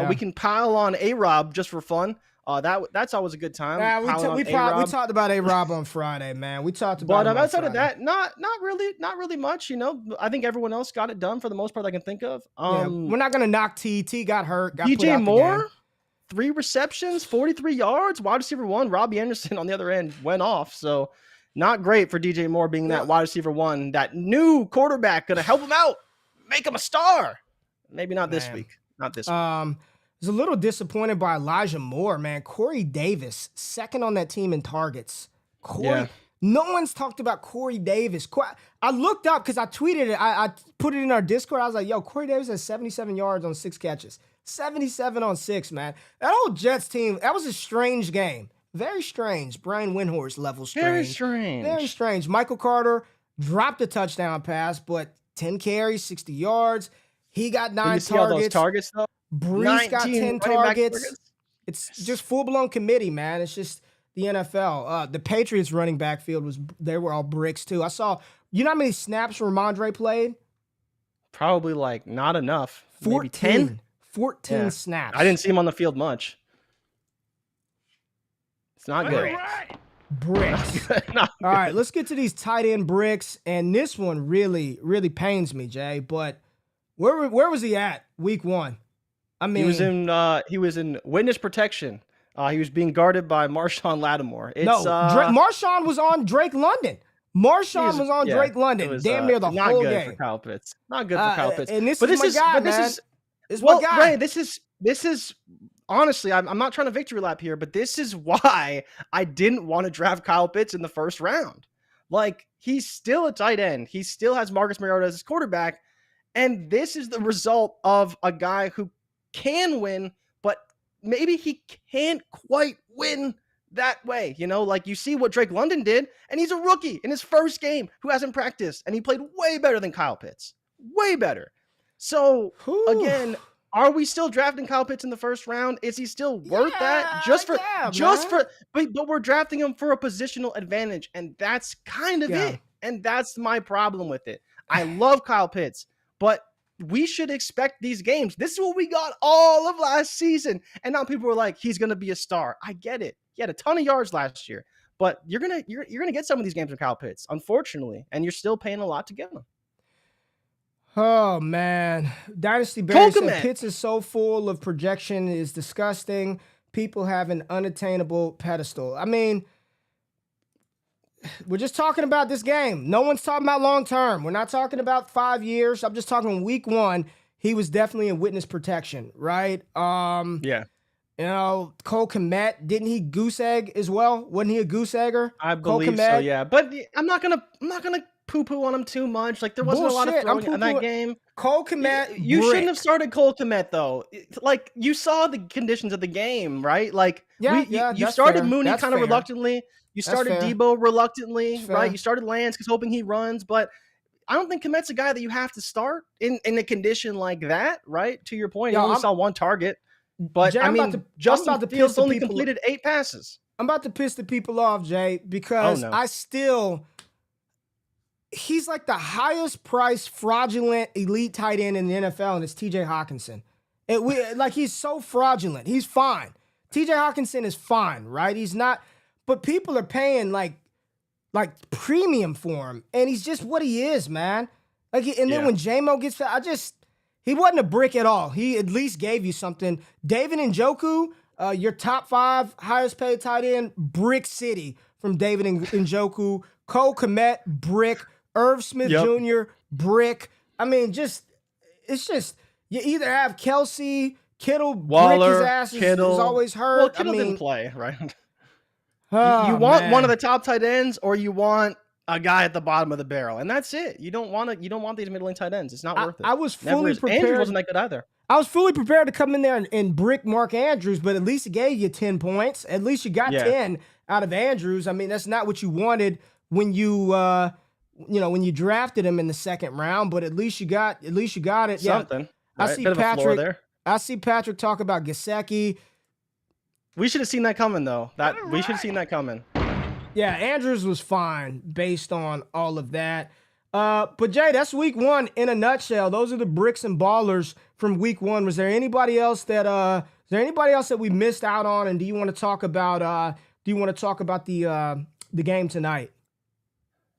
We can pile on A-Rob just for fun. That's always a good time. We talked about A-Rob on Friday, man. We talked about. But outside of that, not really much. You know, I think everyone else got it done for the most part I can think of. We're not gonna knock T. T got hurt. DJ Moore, 3 receptions, 43 yards. Wide receiver 1. Robbie Anderson on the other end went off. So not great for DJ Moore being that wide receiver 1. That new quarterback gonna help him out, make him a star. Maybe not this week. Not this week. Was a little disappointed by Elijah Moore, man. Corey Davis, second on that team in targets. No one's talked about Corey Davis. I looked up because I tweeted it. I put it in our Discord. I was like, yo, Corey Davis has 77 yards on 6 catches. 77 on 6, man. That whole Jets team, that was a strange game. Very strange. Brian Windhorst level strange. Very strange. Michael Carter dropped a touchdown pass, but 10 carries, 60 yards. He got 9 targets. All those targets, though? Brees got 10 targets. It's just full-blown committee, man. It's just the NFL. The Patriots running back field they were all bricks too. I saw, you know how many snaps Ramondre played? Probably like not enough. 14. Maybe 10? 14 snaps. I didn't see him on the field much. It's not good. Bricks. All right, let's get to these tight end bricks. And this one really, really pains me, Jay. But where was he at week 1? I mean, he was in witness protection. He was being guarded by Marshawn Lattimore. Marshawn was on Drake London. Drake London. Damn near the whole game. Not good for Kyle Pitts. Not good for Kyle Pitts. And this is my guy, man. This is my guy. Ray, this is honestly, I'm not trying to victory lap here, but this is why I didn't want to draft Kyle Pitts in the first round. Like, he's still a tight end. He still has Marcus Mariota as his quarterback. And this is the result of a guy who can win, but maybe he can't quite win that way. Like you see what Drake London did, and he's a rookie in his first game who hasn't practiced, and he played way better than Kyle Pitts. Way better. So, again, are we still drafting Kyle Pitts in the first round? Is he still worth that? But we're drafting him for a positional advantage, and that's kind of it. And that's my problem with it. I love Kyle Pitts, but we should expect these games. This is what we got all of last season. And now people are like, he's going to be a star. I get it. He had a ton of yards last year, but you're going to get some of these games with Kyle Pitts, unfortunately, and you're still paying a lot to get them. Oh, man. Dynasty Barry said Pitts is so full of projection, is disgusting. People have an unattainable pedestal. I mean, we're just talking about this game. No one's talking about long term. We're not talking about 5 years. I'm just talking week 1. He was definitely in witness protection, right? Yeah. Cole Kmet, didn't he goose egg as well? Wasn't he a goose egger? I believe so, yeah. But I'm not gonna poo-poo on him too much. Like, there wasn't a lot of throwing in that game. Cole Kmet, you shouldn't have started Cole Kmet, though. Like, you saw the conditions of the game, right? Like, you started Mooney kind of reluctantly. You started Debo reluctantly, right? You started Lance because hoping he runs, but I don't think Kmet's a guy that you have to start in a condition like that, right? To your point, he only saw one target. But, Jay, Justin Fields only completed 8 passes. I'm about to piss the people off, Jay, because he's like the highest priced fraudulent elite tight end in the NFL, and it's TJ Hawkinson. He's so fraudulent. He's fine. TJ Hawkinson is fine, right? He's not, but people are paying like premium for him, and he's just what he is, man. Then when J-Mo gets, he wasn't a brick at all. He at least gave you something. David Njoku, your top 5 highest paid tight end, brick city from David Njoku. Cole Kmet, brick. Irv Smith Jr., brick. I mean, it's just, you either have Kelsey, Kittle, Waller, brick his ass is always hurt. Well, Kittle didn't play, right? You want one of the top tight ends, or you want a guy at the bottom of the barrel, and that's it. You don't want these middling tight ends. It's not worth it. I was fully prepared. Andrews wasn't that good either. I was fully prepared to come in there and brick Mark Andrews, but at least it gave you 10 points. At least you got 10 out of Andrews. I mean, that's not what you wanted when you when you drafted him in the second round, but at least you got it. Something. Right? I see Patrick talk about Gesicki. We should have seen that coming, though. We should have seen that coming. Yeah, Andrews was fine based on all of that. But Jay, that's week 1 in a nutshell. Those are the bricks and ballers from week 1. Was there anybody else that we missed out on? And do you want to talk about the game tonight?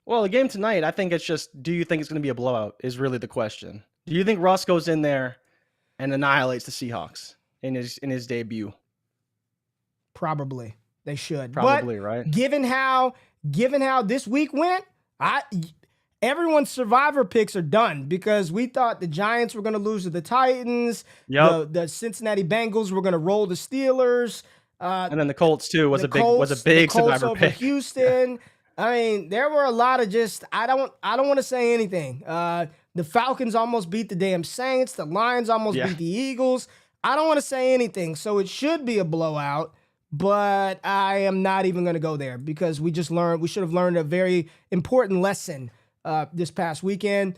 Well, the game tonight, I think it's just, do you think it's going to be a blowout is really the question. Do you think Russ goes in there and annihilates the Seahawks in his debut? Probably. They should. Probably, right? Given how this week went, everyone's survivor picks are done because we thought the Giants were going to lose to the Titans. Yep. The Cincinnati Bengals were going to roll the Steelers. And then the Colts too was a big survivor pick. Houston. I mean, there were a lot of just, I don't want to say anything. The Falcons almost beat the damn Saints. The Lions almost beat the Eagles. I don't want to say anything. So it should be a blowout, but I am not even going to go there because we should have learned a very important lesson this past weekend.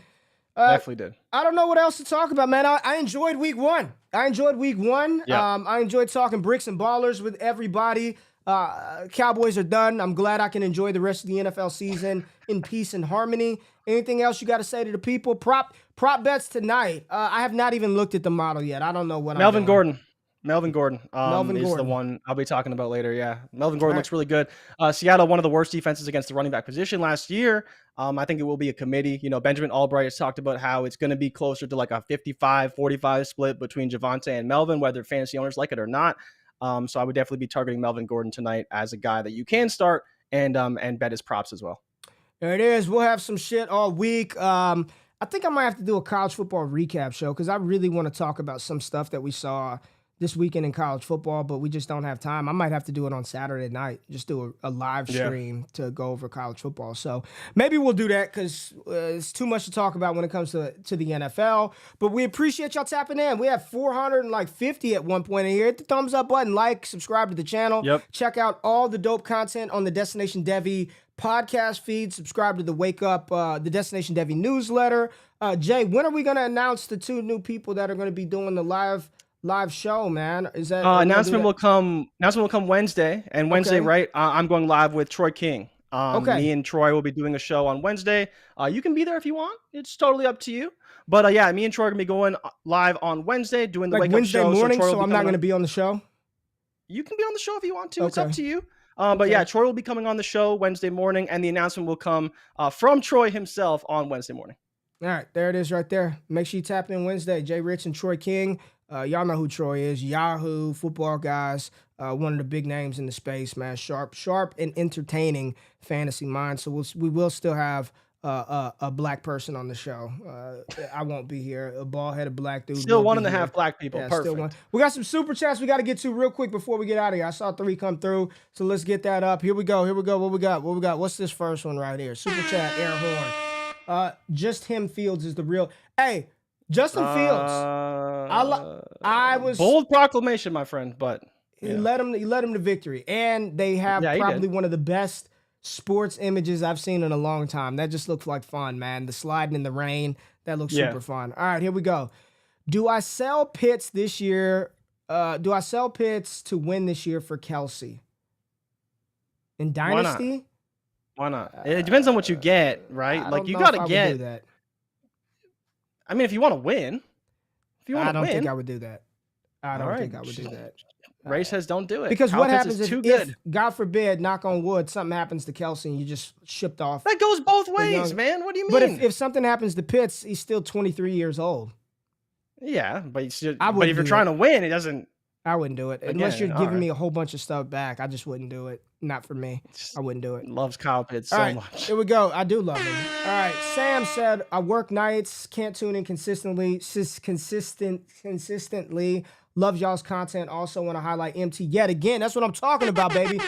Definitely did. I don't know what else to talk about, man. I enjoyed week 1. I enjoyed talking bricks and ballers with everybody. Cowboys are done. I'm glad I can enjoy the rest of the NFL season in peace and harmony. Anything else you got to say to the people? Prop bets tonight. I have not even looked at the model yet. I don't know what Melvin Gordon. Melvin Gordon is the one I'll be talking about later. Yeah, Melvin Gordon looks really good. Seattle, one of the worst defenses against the running back position last year. I think it will be a committee. Benjamin Albright has talked about how it's going to be closer to like a 55-45 split between Javonte and Melvin, whether fantasy owners like it or not. So I would definitely be targeting Melvin Gordon tonight as a guy that you can start and bet his props as well. There it is. We'll have some shit all week. I think I might have to do a college football recap show because I really want to talk about some stuff that we saw this weekend in college football, but we just don't have time. I might have to do it on Saturday night, just do a live stream to go over college football. So maybe we'll do that because it's too much to talk about when it comes to the NFL. But we appreciate y'all tapping in. We have 450 at one point in here. Hit the thumbs up button, like, subscribe to the channel. Yep. Check out all the dope content on the Destination Devy podcast feed. Subscribe to the the Destination Devy newsletter. Jay, when are we going to announce the 2 new people that are going to be doing the live show, man? Is that announcement will come Wednesday, and Wednesday, Okay. right? I'm going live with Troy King. Okay. Me and Troy will be doing a show on Wednesday. You can be there if you want. It's totally up to you. But yeah, me and Troy are gonna be going live on Wednesday, doing the like wake up Wednesday show. morning, Troy so will I'm be not coming going to on- be on the show? You can be on the show if you want to. It's Okay. up to you. But yeah, Troy will be coming on the show Wednesday morning, and the announcement will come from Troy himself on Wednesday morning. All right, there it is right there. Make sure you tap in Wednesday. Jay Rich and Troy King. Y'all know who Troy is. Yahoo football guys. One of the big names in the space, man. Sharp and entertaining fantasy mind. So we will still have a black person on the show. I won't be here. A bald-headed black dude. Still won't one be and a half here. black people. Yeah, Perfect. still one. We got some super chats we got to get to real quick before we get out of here. I saw 3 come through, so let's get that up. Here we go. What we got? What's this first one right here? Super chat, air horn. Just him Fields is the real. Hey, Justin Fields. I was bold proclamation, my friend, but he led him to victory, and they have Yeah, he probably did. one of the best sports images I've seen in a long time. That just looks like fun, man. The sliding in the rain, that looks Yeah. super fun. All right, here we go. Do I sell Pitts this year? Do I sell Pitts to win this year for Kelsey in Why not? Dynasty? Why not? It depends on what you get, right? I Like don't you know got if I to would get. do that. I mean, if you want to win, I don't think win, I would do that. I don't All think right. I would do that. Ray says don't do it. Because Kyle what Pitts happens is if, too good. God forbid, knock on wood, something happens to Kelsey and you just shipped off? That goes both ways, young- man. What do you mean? But if something happens to Pitts, he's still 23 years old. yeah, but if you're wouldn't do trying it. to win, it doesn't. I wouldn't do it. Unless Again, you're all giving right. me a whole bunch of stuff back. I just wouldn't do it. Not for me. I wouldn't do it. Loves Kyle Pitts so All right, much. here we go. I do love him. All right, Sam said, I work nights, can't tune in consistently. Love y'all's content. Also want to highlight MT yet again. That's what I'm talking about, baby.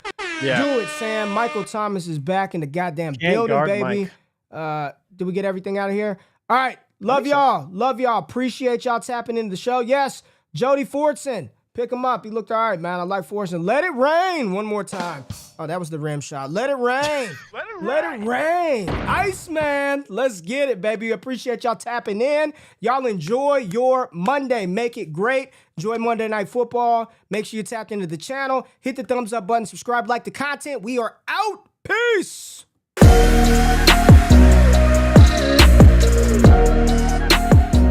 Yeah. Do it, Sam. Michael Thomas is back in the goddamn Can't building, guard baby. Did we get everything out of here? All right. Love y'all. Love y'all. Appreciate y'all tapping into the show. Yes, Jody Fortson. Pick him up. He looked all right, man. I like Fortson. Let it rain one more time. Oh, that was the rim shot. Let it rain. Let it rain. Iceman. Let's get it, baby. Appreciate y'all tapping in. Y'all enjoy your Monday. Make it great. Enjoy Monday Night Football. Make sure you tap into the channel. Hit the thumbs up button. Subscribe. Like the content. We are out. Peace.